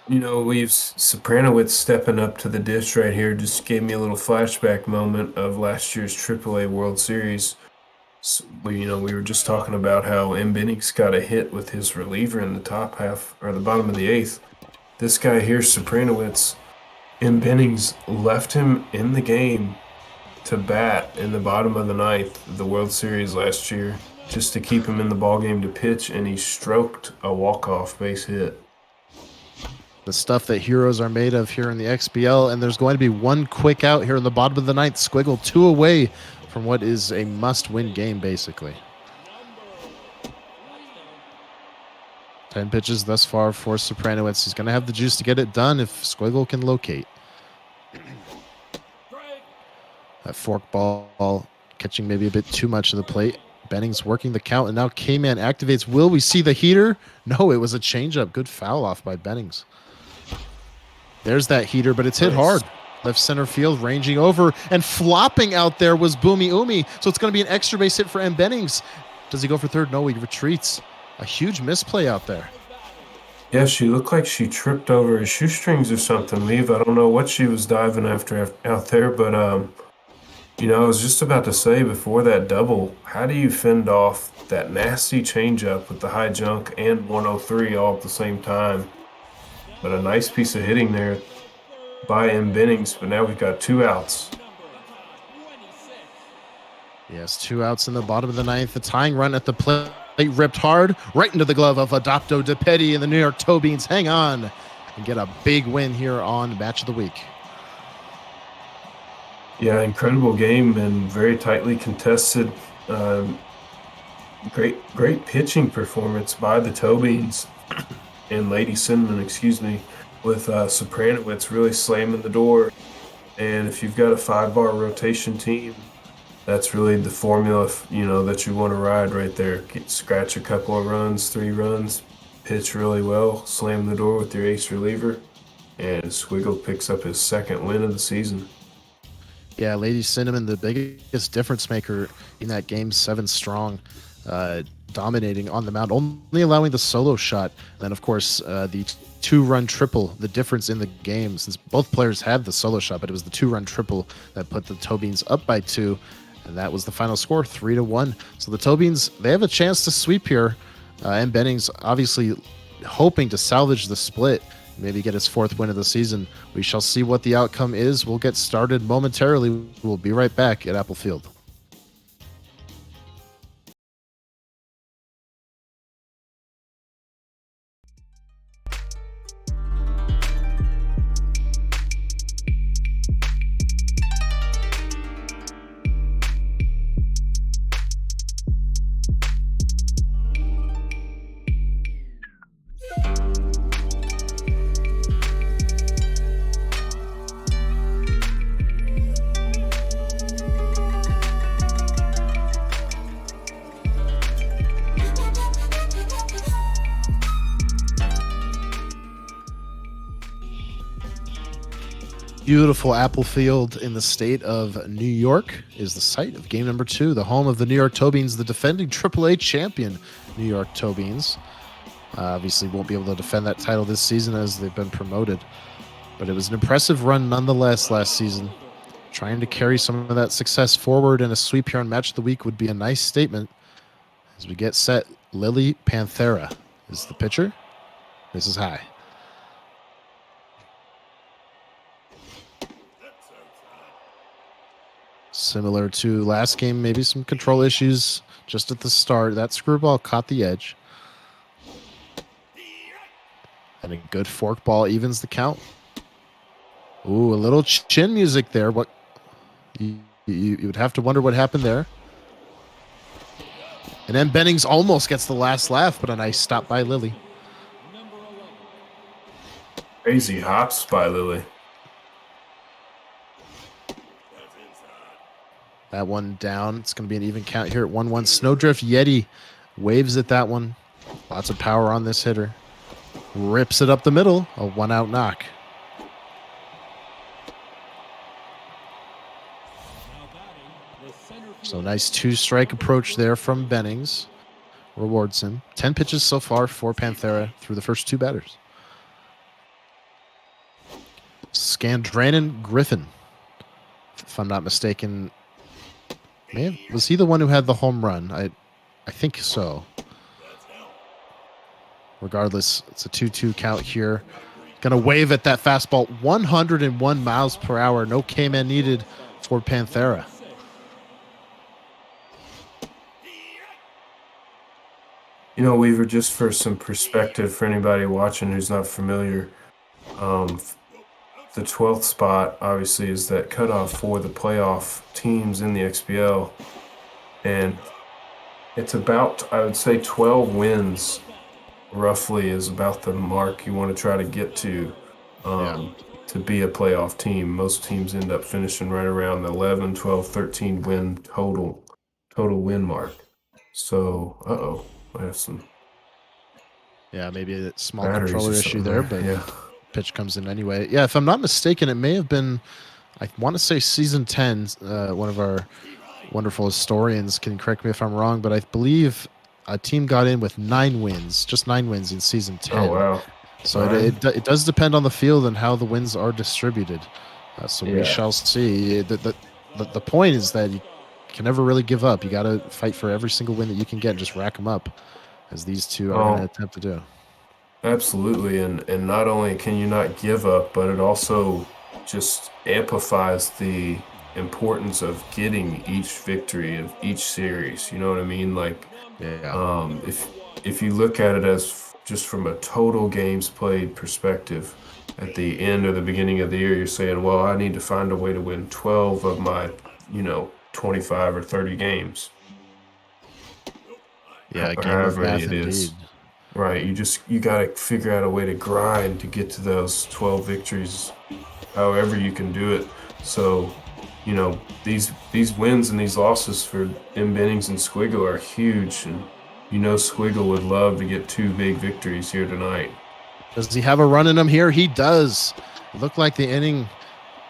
We've Sopranowitz stepping up to the dish right here just gave me a little flashback moment of last year's AAA World Series. So, we were just talking about how Bennings got a hit with his reliever in the top half or the bottom of the 8th. This guy here, Sopranowitz, Bennings left him in the game to bat in the bottom of the 9th of the World Series last year just to keep him in the ballgame to pitch, and he stroked a walk-off base hit. The stuff that heroes are made of here in the XBL, and there's going to be one quick out here in the bottom of the 9th. Squiggle 2 away from what is a must-win game, basically. 10 pitches thus far for Sopranowitz. He's going to have the juice to get it done if Squiggle can locate. That forkball catching maybe a bit too much of the plate. Bennings working the count, and now K-Man activates. Will we see the heater? No, it was a changeup. Good foul off by Bennings. There's that heater, but it's hit hard. Left center field, ranging over, and flopping out there was Boomy Umi. So it's going to be an extra base hit for Bennings. Does he go for third? No, he retreats. A huge misplay out there. Yeah, she looked like she tripped over her shoestrings or something, Leave. I don't know what she was diving after out there, but I was just about to say before that double, how do you fend off that nasty changeup with the high junk and 103 all at the same time? But a nice piece of hitting there by Bennings, but now we've got 2 outs. Yes, 2 outs in the bottom of the 9th. The tying run at the plate ripped hard right into the glove of Adopto DePetti, and the New York Toe Beans hang on and get a big win here on Match of the Week. Yeah, incredible game and very tightly contested. Great pitching performance by the Tobins and Lady Cinnamon, excuse me, with Sopranowitz really slamming the door. And if you've got a 5-bar rotation team, that's really the formula, that you want to ride right there. Scratch a couple of runs, 3 runs, pitch really well, slam the door with your ace reliever, and Squiggle picks up his 2nd win of the season. Yeah, Lady Cinnamon, the biggest difference maker in that game, 7 strong, dominating on the mound, only allowing the solo shot. Then, of course, the 2-run triple, the difference in the game, since both players had the solo shot, but it was the 2-run triple that put the Tobins up by 2, and that was the final score, 3-1. So the Tobins, they have a chance to sweep here. Mbennings obviously hoping to salvage the split, maybe get his 4th win of the season. We shall see what the outcome is. We'll get started momentarily. We'll be right back at Apple Field. Beautiful Apple Field in the state of New York is the site of game number 2, the home of the New York Tobins, the defending AAA champion New York Tobins. Obviously won't be able to defend that title this season as they've been promoted, but it was an impressive run nonetheless last season. Trying to carry some of that success forward, and a sweep here on Match of the Week would be a nice statement. As we get set, Lily Panthera is the pitcher. This is high. Similar to last game, maybe some control issues just at the start. That screwball caught the edge. And a good fork ball evens the count. Ooh, a little chin music there. What you would have to wonder what happened there. And then Bennings almost gets the last laugh, but a nice stop by Lily. Crazy hops by Lily. That one down. It's going to be an even count here at 1-1. Snowdrift Yeti waves at that one. Lots of power on this hitter. Rips it up the middle. A 1-out knock. So nice 2-strike approach there from Bennings. Rewards him. 10 pitches so far for Panthera through the first 2 batters. Scandranan Griffin, if I'm not mistaken. Man, was he the one who had the home run? I think so. Regardless, it's a 2-2 count here. Gonna wave at that fastball. 101 miles per hour. No K-man needed for Panthera. Weaver, just for some perspective for anybody watching who's not familiar, the 12th spot obviously is that cutoff for the playoff teams in the XBL, and it's about, I would say, 12 wins roughly is about the mark you want to try to get to be a playoff team. Most teams end up finishing right around the 11, 12, 13 win total win mark. So, I have some. Yeah, maybe a small Batteries controller or issue something there, there, but yeah. Pitch comes in anyway. Yeah, if I'm not mistaken, it may have been, I want to say season 10. One of our wonderful historians can correct me if I'm wrong, but I believe a team got in with 9 wins, just 9 wins in season 10. Oh, wow. So it does depend on the field and how the wins are distributed. So we shall see. The point is that you can never really give up. You got to fight for every single win that you can get and just rack them up, as these two are going to attempt to do. Absolutely, and not only can you not give up, but it also just amplifies the importance of getting each victory of each series. You know what I mean? Like, if you look at it as just from a total games played perspective, at the end or the beginning of the year, you're saying, well, I need to find a way to win 12 of my, 25 or 30 games. Yeah, a or game of however many math it is. indeed. Right, you got to figure out a way to grind to get to those 12 victories, however you can do it. So, these wins and these losses for mbennings and Squiggle are huge, and Squiggle would love to get 2 big victories here tonight. Does he have a run in him here? He does. It looked like the inning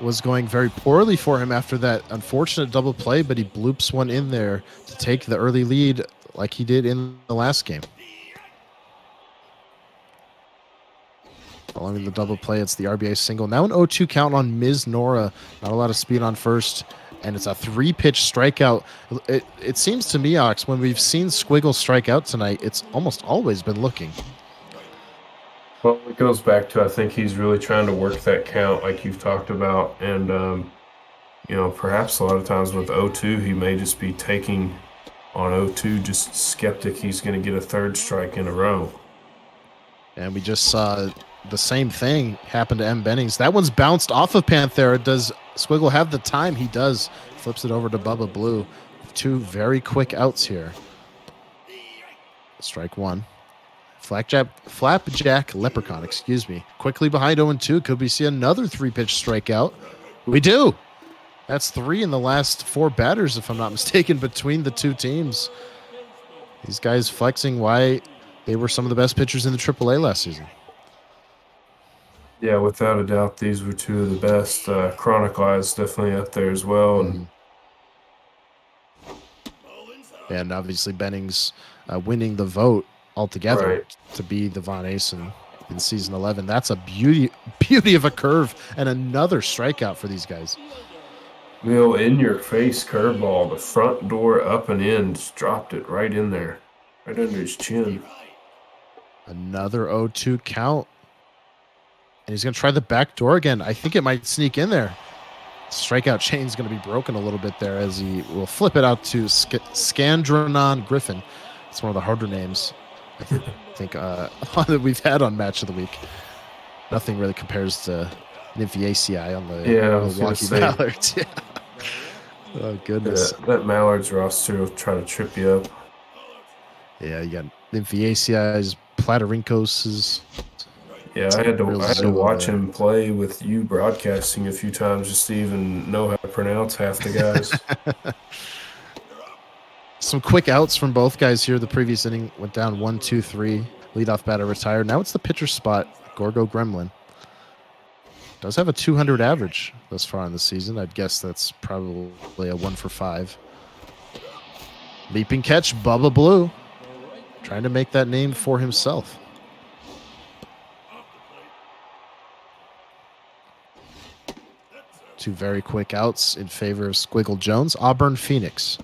was going very poorly for him after that unfortunate double play, but he bloops one in there to take the early lead like he did in the last game. Following the double play, it's the RBI single. Now an 0-2 count on Ms. Nora. Not a lot of speed on first, and it's a 3-pitch strikeout. It seems to me, Ox, when we've seen Squiggle strike out tonight, it's almost always been looking. Well, it goes back to I think he's really trying to work that count like you've talked about, and perhaps a lot of times with 0-2, he may just be taking on 0-2, just skeptic he's going to get a third strike in a row. And we just saw the same thing happen to mbennings. That one's bounced off of Panthera. Does Squiggle have the time? He does. Flips it over to Bubba Blue. 2 very quick outs here. Strike 1. Flapjack Leprechaun, excuse me. Quickly behind 0-2. Could we see another 3-pitch strikeout? We do. That's 3 in the last 4 batters, if I'm not mistaken, between the 2 teams. These guys flexing why they were some of the best pitchers in the AAA last season. Yeah, without a doubt, these were 2 of the best. Chronic Eyes definitely up there as well. And obviously Bennings winning the vote altogether Right. to be the Von Asen in season 11. That's a beauty of a curve and another strikeout for these guys. In your face curveball, the front door up and in, just dropped it right in there, right under his chin. Another 0-2 count. And he's going to try the back door again. I think it might sneak in there. Strikeout chain's going to be broken a little bit there as he will flip it out to Scandranon Griffin. It's one of the harder names I think that we've had on Match of the Week. Nothing really compares to Nymphaceae on the Milwaukee Mallards. Yeah. Oh, goodness. That Mallards roster will try to trip you up. Yeah, you got Nymphaceae, Platyrhynchoses. Yeah, I had to watch him play with you broadcasting a few times just to even know how to pronounce half the guys. Some quick outs from both guys here. The previous inning went down 1-2-3. Leadoff batter retired. Now it's the pitcher spot. Gorgo Gremlin does have a 200 average thus far in the season. I'd guess that's probably a 1 for 5. Leaping catch, Bubba Blue, trying to make that name for himself. Two very quick outs in favor of Squiggle Jones. Auburn Phoenix,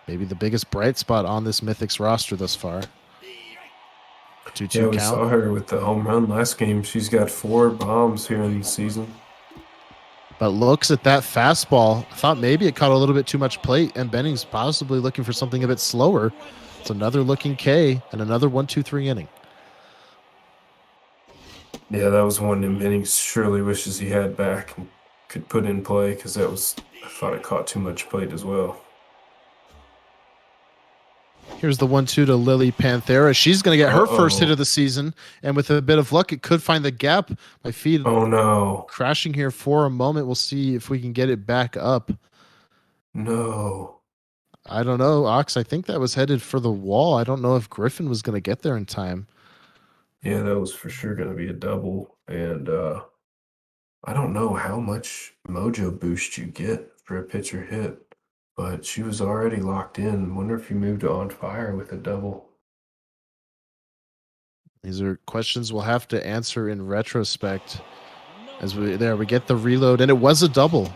maybe the biggest bright spot on this Mythics roster thus far. 2-2 Yeah, we count. saw her with the home run last game. She's got 4 bombs here in the season. But looks at that fastball. I thought maybe it caught a little bit too much plate, and Bennings possibly looking for something a bit slower. It's another looking K and another 1-2-3 inning. Yeah, that was one mbennings surely wishes he had back and could put in play because I thought it caught too much plate as well. Here's the 1-2 to Lily Panthera. She's going to get her first hit of the season, and with a bit of luck, it could find the gap. My feet crashing here for a moment. We'll see if we can get it back up. No. I don't know, Ox. I think that was headed for the wall. I don't know if Griffin was going to get there in time. Yeah, that was for sure going to be a double, and I don't know how much mojo boost you get for a pitcher hit. But she was already locked in. Wonder if you moved to on fire with a double. These are questions we'll have to answer in retrospect. As we get the reload, and it was a double,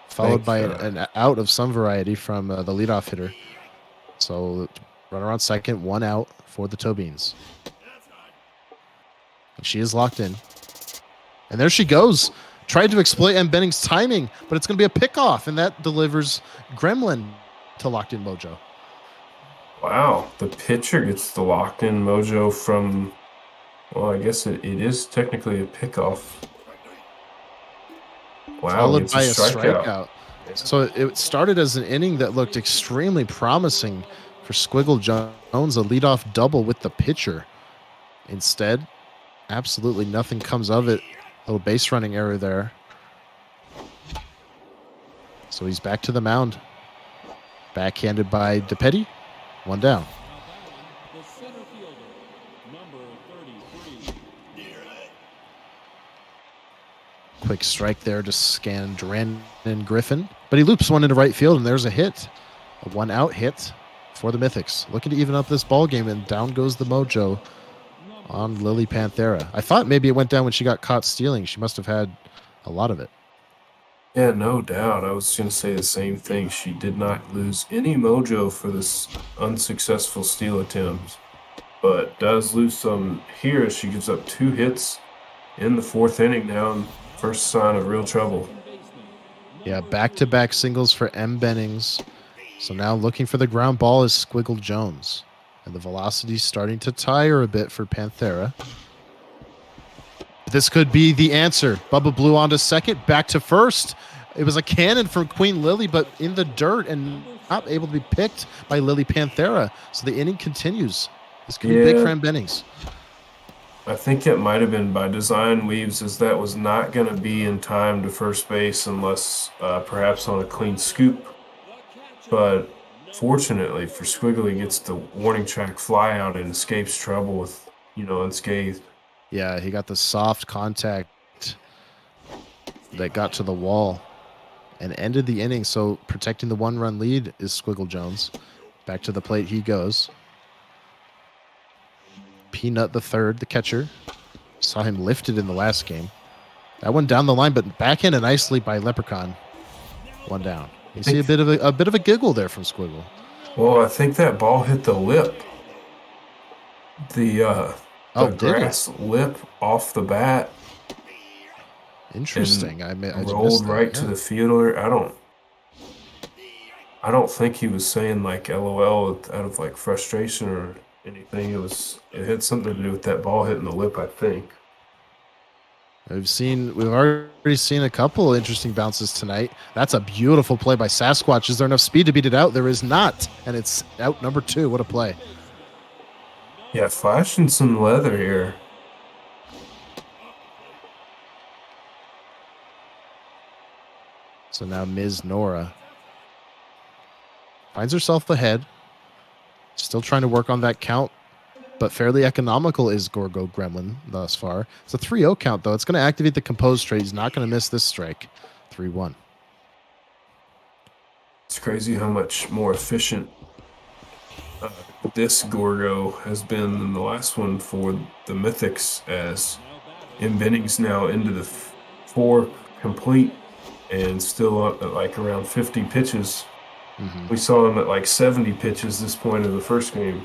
followed by an out of some variety from the leadoff hitter. So runner on second, 1 out for the Tobins. And she is locked in, and there she goes. Tried to exploit mbennings' timing, but it's going to be a pickoff, and that delivers Gremlin to locked in mojo. Wow, the pitcher gets the locked in mojo from, well, I guess it is technically a pickoff. Wow, followed by a strikeout. So it started as an inning that looked extremely promising for Squiggle Jones, a leadoff double with the pitcher. Instead, absolutely nothing comes of it. Little base running error there. So he's back to the mound. Backhanded by DePetty. One down. Quick strike there to scan Duran and Griffin. But he loops one into right field, and there's a hit. A one-out hit for the Mythics. Looking to even up this ball game, and down goes the mojo on Lily Panthera. I thought maybe it went down when she got caught stealing. She must have had a lot of it. Yeah, no doubt. I was going to say the same thing. She did not lose any mojo for this unsuccessful steal attempt, but does lose some here as she gives up 2 hits in the 4th inning now, and first sign of real trouble. Yeah, back-to-back singles for mbennings. So now looking for the ground ball is Squiggle Jones. And the velocity's starting to tire a bit for Panthera. This could be the answer. Bubba Blue onto second, back to first. It was a cannon from Queen Lily, but in the dirt and not able to be picked by Lily Panthera. So the inning continues. This could be big for mbennings. I think it might have been by design, Weaves, as that was not going to be in time to first base unless perhaps on a clean scoop. But fortunately for Squiggle, he gets the warning track fly out and escapes trouble with, unscathed. Yeah, he got the soft contact that got to the wall and ended the inning. So protecting the 1-run lead is Squiggle Jones. Back to the plate he goes. Peanut the third, the catcher. Saw him lifted in the last game. That one down the line, but backhanded nicely by Leprechaun. One down. You see a bit of a giggle there from Squiggle. Well, I think that ball hit the lip. The grass lip off the bat. Interesting. I rolled right to the fielder. I don't think he was saying like LOL out of like frustration or anything. It had something to do with that ball hitting the lip, I think. We've already seen a couple interesting bounces tonight. That's a beautiful play by Sasquatch. Is there enough speed to beat it out? There is not, and it's out number 2. What a play! Yeah, flashing some leather here. So now Ms. Nora finds herself ahead. Still trying to work on that count, but fairly economical is Gorgo Gremlin thus far. It's a 3-0 count, though. It's going to activate the composed trade. He's not going to miss this strike. 3-1. It's crazy how much more efficient this Gorgo has been than the last one for the Mythics, as mbennings now into the 4 complete and still up at like around 50 pitches. We saw him at like 70 pitches this point of the first game.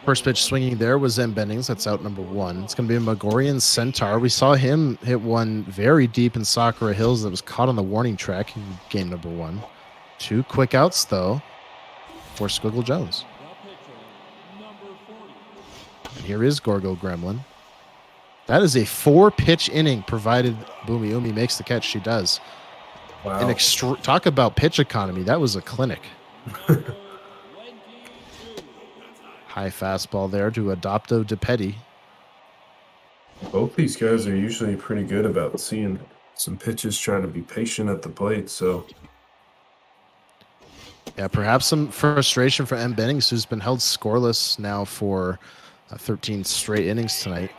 First pitch swinging there was mbennings. That's out number 1. It's going to be a Megorian Centaur. We saw him hit one very deep in Sakura Hills that was caught on the warning track in game number 1. 2 quick outs, though, for Squiggle Jones. And here is Gorgo Gremlin. That is a 4-pitch inning, provided Boomy Umi makes the catch. She does. Wow. Talk about pitch economy. That was a clinic. High fastball there to Adopto DePetty. Both these guys are usually pretty good about seeing some pitches, trying to be patient at the plate. So, yeah, perhaps some frustration for mbennings, who's been held scoreless now for 13 straight innings tonight.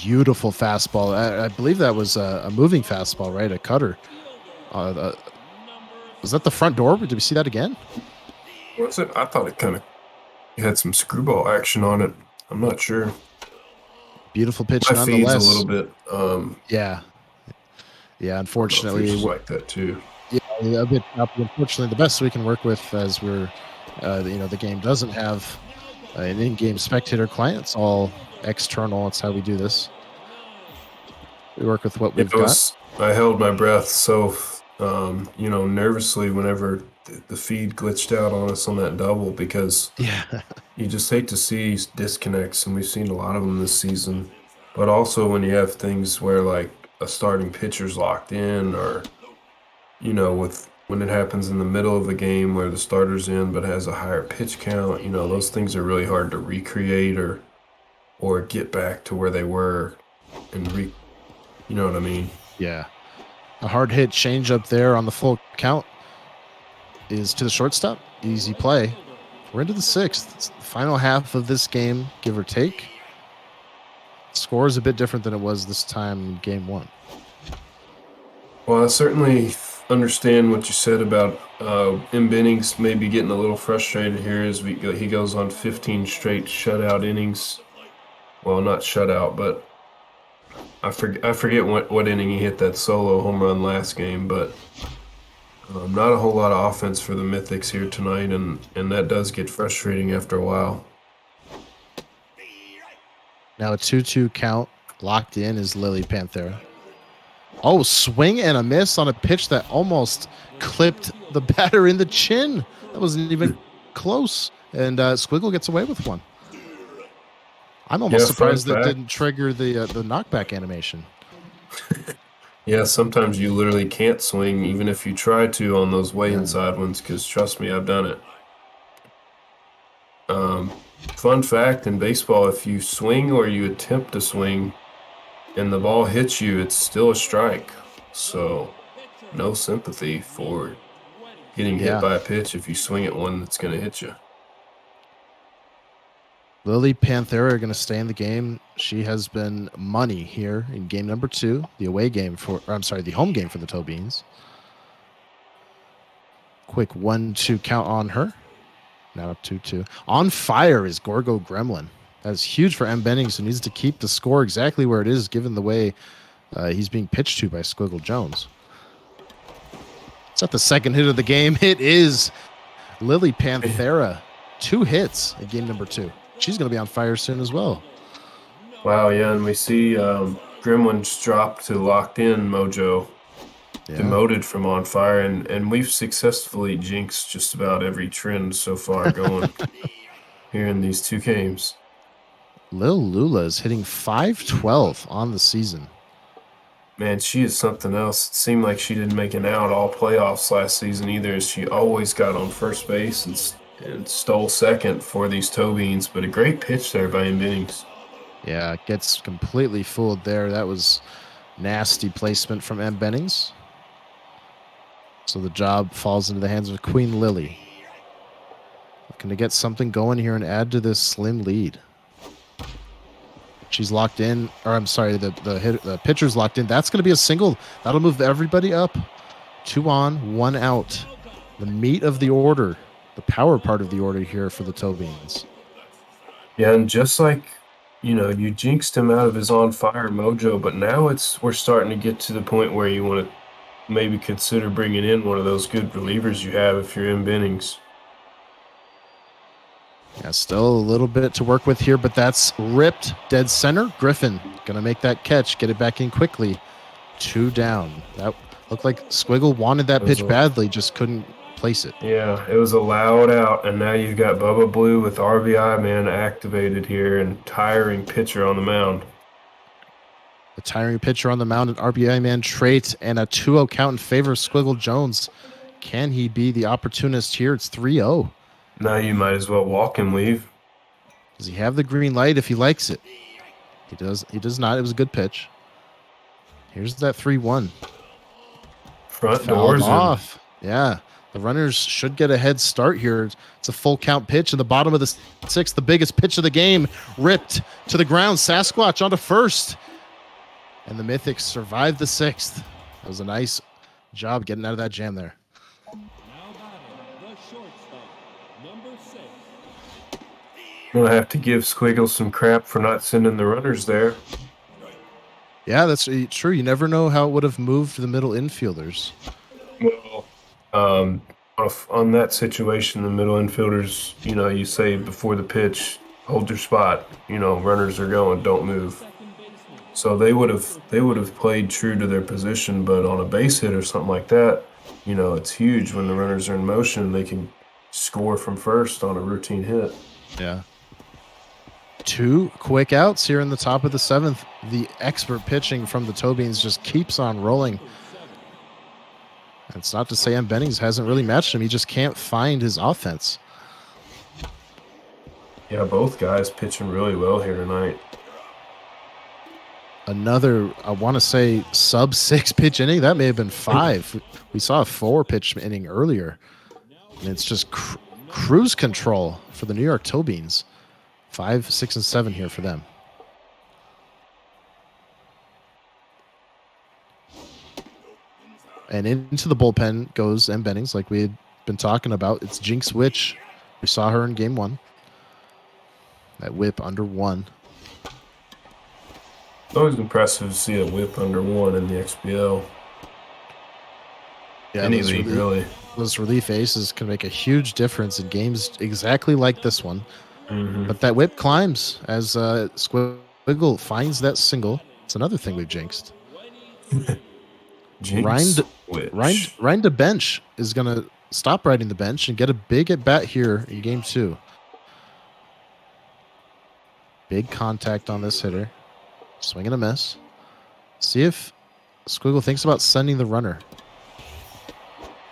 Beautiful fastball. I believe that was a moving fastball, right? A cutter. Was that the front door? Did we see that again? what's it? I thought it kind of had some screwball action on it. I'm not sure. Beautiful pitch My nonetheless. feed's a little bit. Yeah. Unfortunately, like that too. Yeah, a bit choppy. Unfortunately, the best we can work with, as we're, the game doesn't have an in-game spectator client. It's all external. It's how we do this. We work with what we've got. I held my breath so, nervously whenever the feed glitched out on us on that double, because you just hate to see disconnects, and we've seen a lot of them this season. But also when you have things where like a starting pitcher's locked in, or with when it happens in the middle of the game where the starter's in but has a higher pitch count, those things are really hard to recreate or get back to where they were and you know what I mean? Yeah. A hard hit change up there on the full count is to the shortstop. Easy play. We're into the 6th. It's the final half of this game, give or take. Score is a bit different than it was this time in game 1. Well, I certainly understand what you said about mbennings maybe getting a little frustrated here as he goes on 15 straight shutout innings. Well, not shutout, but I forget what inning he hit that solo home run last game, but not a whole lot of offense for the Mythics here tonight, and that does get frustrating after a while. Now a 2-2 count. Locked in is Lily Panthera. Oh, swing and a miss on a pitch that almost clipped the batter in the chin. That wasn't even close. And Squiggle gets away with one. I'm almost surprised that didn't trigger the knockback animation. Yeah, sometimes you literally can't swing even if you try to on those way inside ones, because trust me, I've done it. Fun fact in baseball, if you swing or you attempt to swing and the ball hits you, it's still a strike. So no sympathy for getting hit by a pitch if you swing at one that's going to hit you. Lily Panthera are going to stay in the game. She has been money here in game number 2, the away game the home game for the Toe Beans. Quick 1-2 count on her. Now up 2-2. On fire is Gorgo Gremlin. That is huge for mbennings, who needs to keep the score exactly where it is, given the way he's being pitched to by Squiggle Jones. It's not the second hit of the game. It is Lily Panthera. 2 hits in game number 2. She's going to be on fire soon as well. Wow, yeah, and we see Gremlin's dropped to locked in mojo. Yeah. Demoted from on fire, and we've successfully jinxed just about every trend so far going here in these 2 games. Lil Lula is hitting .512 on the season. Man, she is something else. It seemed like she didn't make an out all playoffs last season either. She always got on first base and stole second for these Toe Beans, but a great pitch there by mbennings. Yeah, gets completely fooled there. That was nasty placement from mbennings. So the job falls into the hands of Queen Lily. Looking to get something going here and add to this slim lead. She's locked in, or I'm sorry, the pitcher's locked in. That's going to be a single. That'll move everybody up. 2 on, 1 out. The meat of the order, the power part of the order here for the Toe Beans. Yeah, and just like, you jinxed him out of his on fire mojo, but now we're starting to get to the point where you want to maybe consider bringing in one of those good relievers you have if you're mbennings. Yeah, still a little bit to work with here, but that's ripped dead center. Griffin going to make that catch, get it back in quickly. 2 down. That looked like Squiggle wanted that pitch badly, just couldn't place it. Yeah, it was a loud out, and now you've got Bubba Blue with RBI man activated here and tiring pitcher on the mound. The tiring pitcher on the mound, an RBI man trait, and a 2-0 count in favor of Squiggle Jones. Can he be the opportunist here? It's 3-0. Now you might as well walk him, leave. Does he have the green light if he likes it? He does. He does not. It was a good pitch. Here's that 3-1. Front doors off. Yeah. The runners should get a head start here. It's a full count pitch in the bottom of the 6th, the biggest pitch of the game. Ripped to the ground. Sasquatch onto first. And the Mythics survived the 6th. That was a nice job getting out of that jam there. We'll have to give Squiggle some crap for not sending the runners there. Yeah, that's true. You never know how it would have moved the middle infielders. Well, on that situation, the middle infielders, you say before the pitch, hold your spot. Runners are going, don't move. So they would have played true to their position, but on a base hit or something like that, it's huge when the runners are in motion. They can score from first on a routine hit. Yeah. 2 quick outs here in the top of the 7th. The expert pitching from the Toe Beans just keeps on rolling. It's not to say mbennings hasn't really matched him. He just can't find his offense. Yeah, both guys pitching really well here tonight. Another, I want to say, sub-6 pitch inning. That may have been 5. We saw a 4-pitch inning earlier. And it's just cruise control for the New York Toe Beans. 5, 6, and 7 here for them. And into the bullpen goes mbennings, like we had been talking about. It's Jinx Witch. We saw her in game 1. That whip under 1. It's always impressive to see a whip under 1 in the XBL. Yeah, Any league, really. Those relief aces can make a huge difference in games exactly like this one. But that whip climbs as Squiggle finds that single. It's another thing we've jinxed. Rind to bench is going to stop riding the bench and get a big at bat here in game 2. Big contact on this hitter. Swing and a miss. See if Squiggle thinks about sending the runner.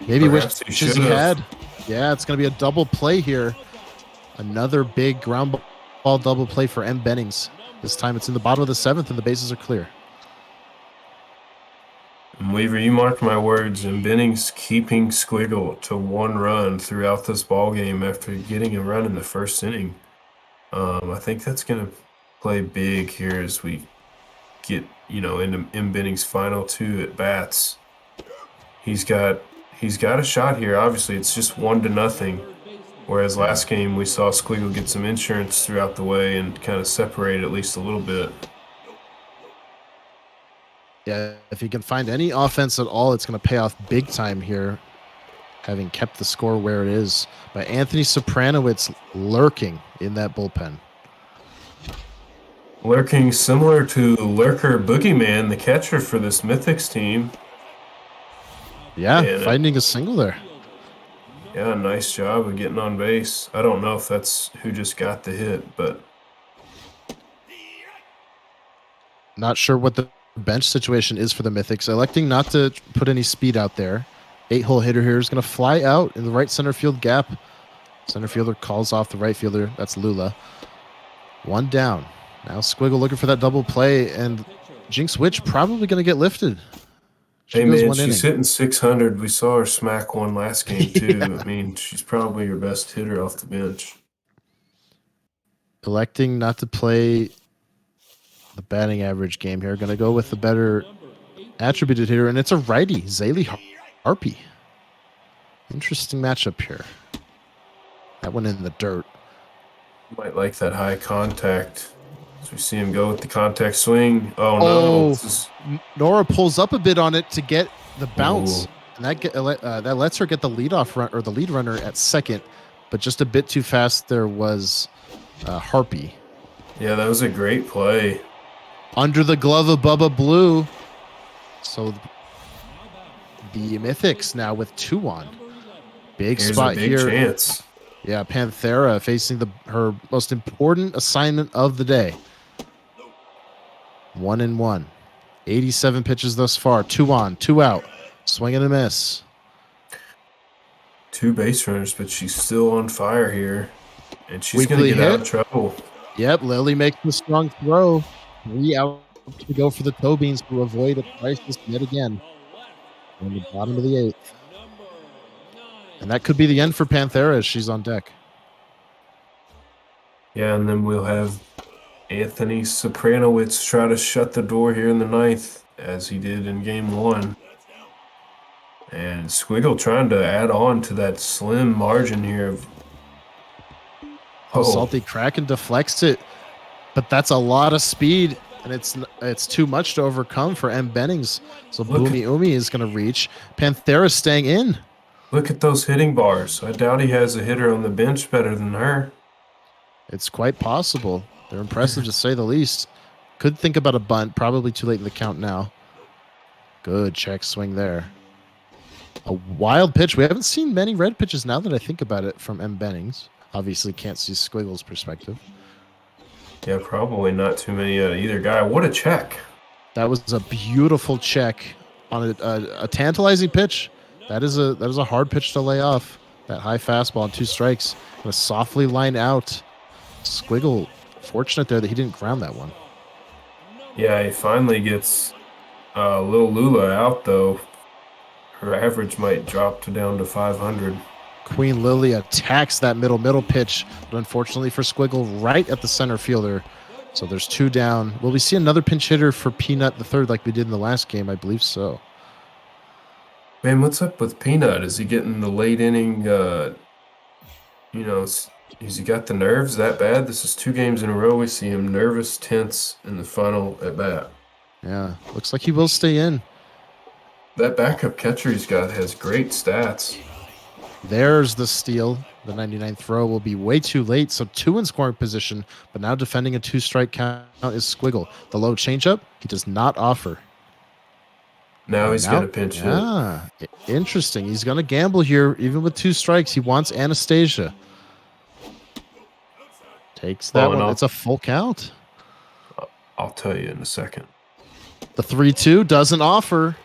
Maybe wishes he had. Yeah, it's going to be a double play here. Another big ground ball double play for mbennings. This time it's in the bottom of the 7th and the bases are clear. Weaver, you mark my words, mbennings keeping Squiggle to 1 run throughout this ball game after getting a run in the first inning. I think that's going to play big here as we get, into mbennings' final 2 at bats. He's got a shot here. Obviously, it's just 1-0. Whereas last game we saw Squiggle get some insurance throughout the way and kind of separate at least a little bit. Yeah, if he can find any offense at all, it's going to pay off big time here, having kept the score where it is. By Anthony Sopranowicz lurking in that bullpen. Lurking similar to Lurker Boogeyman, the catcher for this Mythics team. Yeah, finding a single there. Yeah, nice job of getting on base. I don't know if that's who just got the hit, but... Not sure what the bench situation is for the Mythics. Electing not to put any speed out there. 8-hole hitter here is going to fly out in the right center field gap. Center fielder calls off the right fielder. That's Lula. 1 down. Now Squiggle looking for that double play, and Jinx Witch probably going to get lifted. Hey, man, she's hitting 600. We saw her smack one last game, too. Yeah. I mean, she's probably your best hitter off the bench. Electing not to play the batting average game here. Going to go with the better attributed hitter, and it's a righty, Zaylee Harpy. Interesting matchup here. That went in the dirt. Might like that high contact. As we see him go with the contact swing. Oh, no. Nora pulls up a bit on it to get the bounce. Ooh. And that lets her get the leadoff run or the lead runner at second, but just a bit too fast. There was Harpy. Yeah, that was a great play. Under the glove of Bubba Blue. So the Mythics now with 2 on. Here's spot a big here. Chance. Yeah, Panthera facing her most important assignment of the day. 1-1. 87 pitches thus far. 2 on, 2 out. Swing and a miss. 2 base runners, but she's still on fire here. And she's going to get out of trouble. Yep, Lily makes the strong throw. 3 out to go for the Toe Beans to avoid a crisis yet again. On the bottom of the 8th. And that could be the end for Panthera as she's on deck. Yeah, and then we'll have Anthony Sopranowicz try to shut the door here in the 9th, as he did in game 1. And Squiggle trying to add on to that slim margin here. Salty Kraken deflects it, but that's a lot of speed, and it's too much to overcome for mbennings. So Boomy Umi is going to reach. Panthera staying in. Look at those hitting bars. I doubt he has a hitter on the bench better than her. It's quite possible. They're impressive to say the least. Could think about a bunt. Probably too late in the count now. Good check swing there. A wild pitch. We haven't seen many red pitches now that I think about it from mbennings. Obviously can't see Squiggle's perspective. Yeah, probably not too many out of either guy. What a check. That was a beautiful check on a tantalizing pitch. That is a hard pitch to lay off. That high fastball on 2 strikes. Gonna softly line out. Squiggle, fortunate there that he didn't ground that one. Yeah, he finally gets little Lula out, though. Her average might drop down to 500. Queen Lily attacks that middle pitch, but unfortunately for Squiggle, right at the center fielder. So there's 2 down. Will we see another pinch hitter for Peanut the third like we did in the last game? I believe so. Man, what's up with Peanut? Is he getting the late inning, has he got the nerves that bad? This is 2 games in a row we see him nervous, tense in the final at bat. Yeah, looks like he will stay in. That backup catcher he's got has great stats. There's the steal. The 99th throw will be way too late, so 2 in scoring position, but now defending a 2-strike count is Squiggle. The low changeup, he does not offer. Now he's going to pinch hit. Yeah, interesting. He's going to gamble here, even with 2 strikes. He wants Anastasia. Takes that one. It's a full count. I'll tell you in a second. The 3-2 doesn't offer.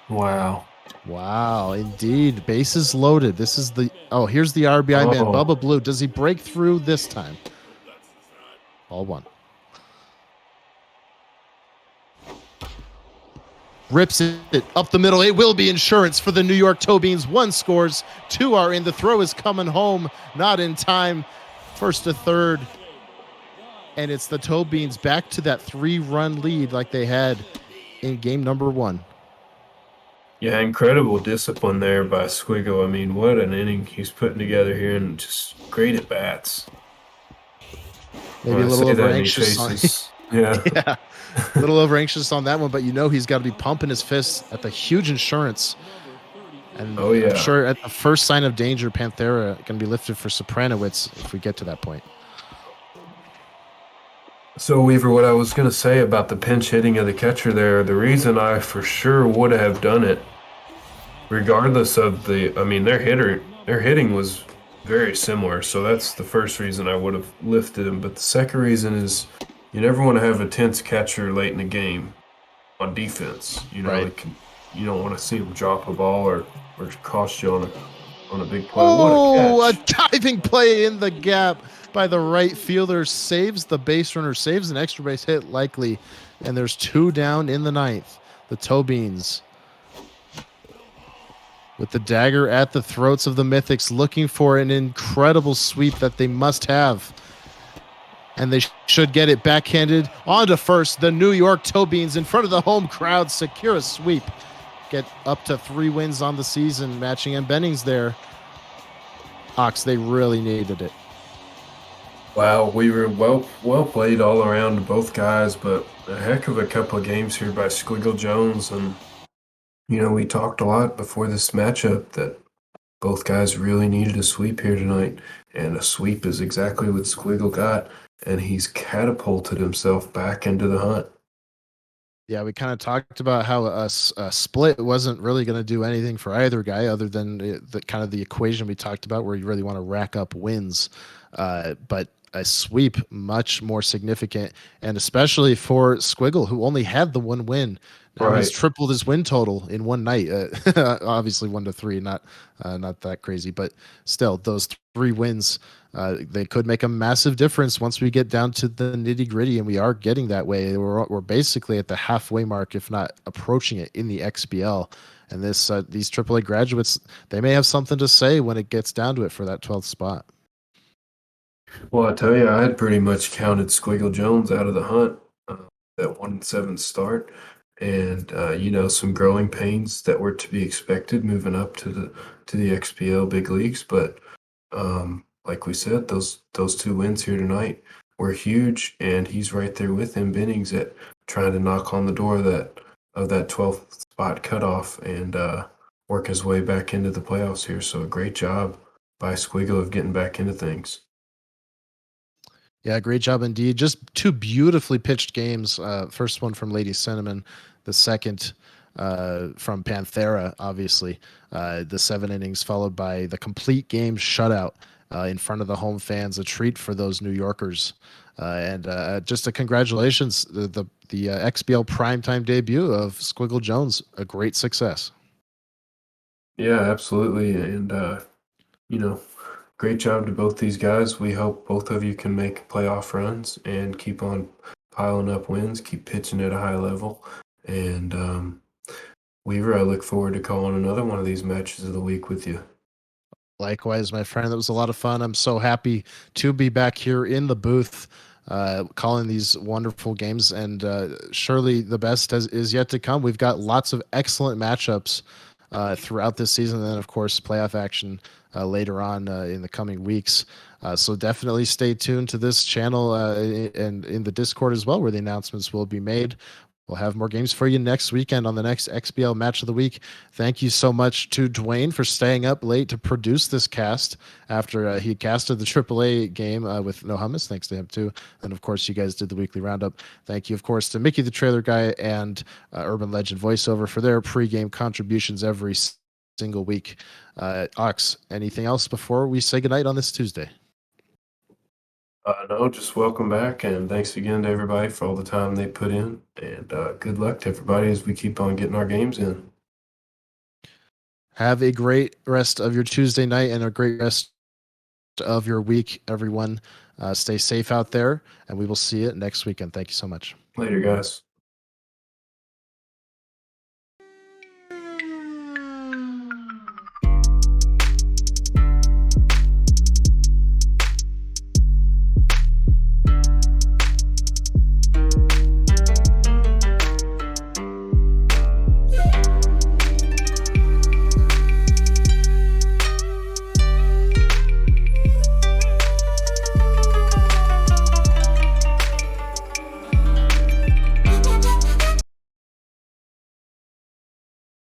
Wow. Wow, indeed. Bases loaded. This is the... Oh, here's the RBI man, Bubba Blue. Does he break through this time? Ball 1. Rips it up the middle. It will be insurance for the New York Toe Beans. 1 scores, 2 are in. The throw is coming home. Not in time. First to third. And it's the Toe Beans back to that 3-run lead like they had in game number 1. Yeah, incredible discipline there by Squiggle. I mean, what an inning he's putting together here, and just great at bats. Maybe a little over anxious on yeah. A little over anxious on that one, but he's got to be pumping his fists at the huge insurance. And I'm sure at the first sign of danger, Panthera can be lifted for Sopranowitz if we get to that point. So, Weaver, what I was going to say about the pinch hitting of the catcher there, the reason I for sure would have done it, regardless of their hitting was very similar. So that's the first reason I would have lifted him. But the second reason is you never want to have a tense catcher late in the game on defense. Right. You don't want to see him drop a ball or cost you on a big play. Oh, what a diving play in the gap by the right fielder, saves the base runner, saves an extra base hit likely, and there's 2 down in the 9th. The Toe Beans with the dagger at the throats of the Mythics, looking for an incredible sweep that they must have. And they should get it backhanded onto first. The New York Toe Beans in front of the home crowd secure a sweep. Get up to 3 wins on the season, matching mbennings there. Ox, they really needed it. Wow, we were well played all around, both guys, but a heck of a couple of games here by Squiggle Jones. And, we talked a lot before this matchup that both guys really needed a sweep here tonight. And a sweep is exactly what Squiggle got. And he's catapulted himself back into the hunt. Yeah, we kind of talked about how a split wasn't really going to do anything for either guy other than the equation we talked about where you really want to rack up wins. But a sweep much more significant, and especially for Squiggle, who only had the 1 win. Now he's tripled his win total in one night. Obviously 1-3, not that crazy, but still those 3 wins, they could make a massive difference once we get down to the nitty gritty, and we are getting that way. We're basically at the halfway mark, if not approaching it in the XBL. And these AAA graduates, they may have something to say when it gets down to it for that 12th spot. Well, I tell you, I had pretty much counted Squiggle Jones out of the hunt, that 1-7 start. And some growing pains that were to be expected moving up to the XBL big leagues, but like we said, those 2 wins here tonight were huge, and he's right there with mbennings at trying to knock on the door of that 12th spot cutoff and work his way back into the playoffs here. So a great job by Squiggle of getting back into things. Yeah, great job indeed. Just 2 beautifully pitched games. First one from Lady Cinnamon, the second from Panthera, obviously. The 7 innings followed by the complete game shutout in front of the home fans, a treat for those New Yorkers. And just a congratulations, the XBL primetime debut of Squiggle Jones, a great success. Yeah, absolutely. And, you know, great job to both these guys. We hope both of you can make playoff runs and keep on piling up wins, keep pitching at a high level. And, Weaver, I look forward to calling another one of these matches of the week with you. Likewise, my friend, that was a lot of fun. I'm so happy to be back here in the booth, calling these wonderful games, and surely the best is yet to come. We've got lots of excellent matchups throughout this season, and then of course playoff action later on in the coming weeks. So definitely stay tuned to this channel and in the Discord as well, where the announcements will be made. We'll have more games for you next weekend on the next XBL match of the week. Thank you so much to Dwayne for staying up late to produce this cast after he casted the AAA game with No Hummus. Thanks to him too. And of course, you guys did the weekly roundup. Thank you, of course, to Mickey the Trailer Guy and Urban Legend Voiceover for their pregame contributions every single week. Ox, anything else before we say goodnight on this Tuesday? No, just welcome back, and thanks again to everybody for all the time they put in. And good luck to everybody as we keep on getting our games in. Have a great rest of your Tuesday night and a great rest of your week, everyone. Stay safe out there, and we will see you next weekend. Thank you so much. Later, guys.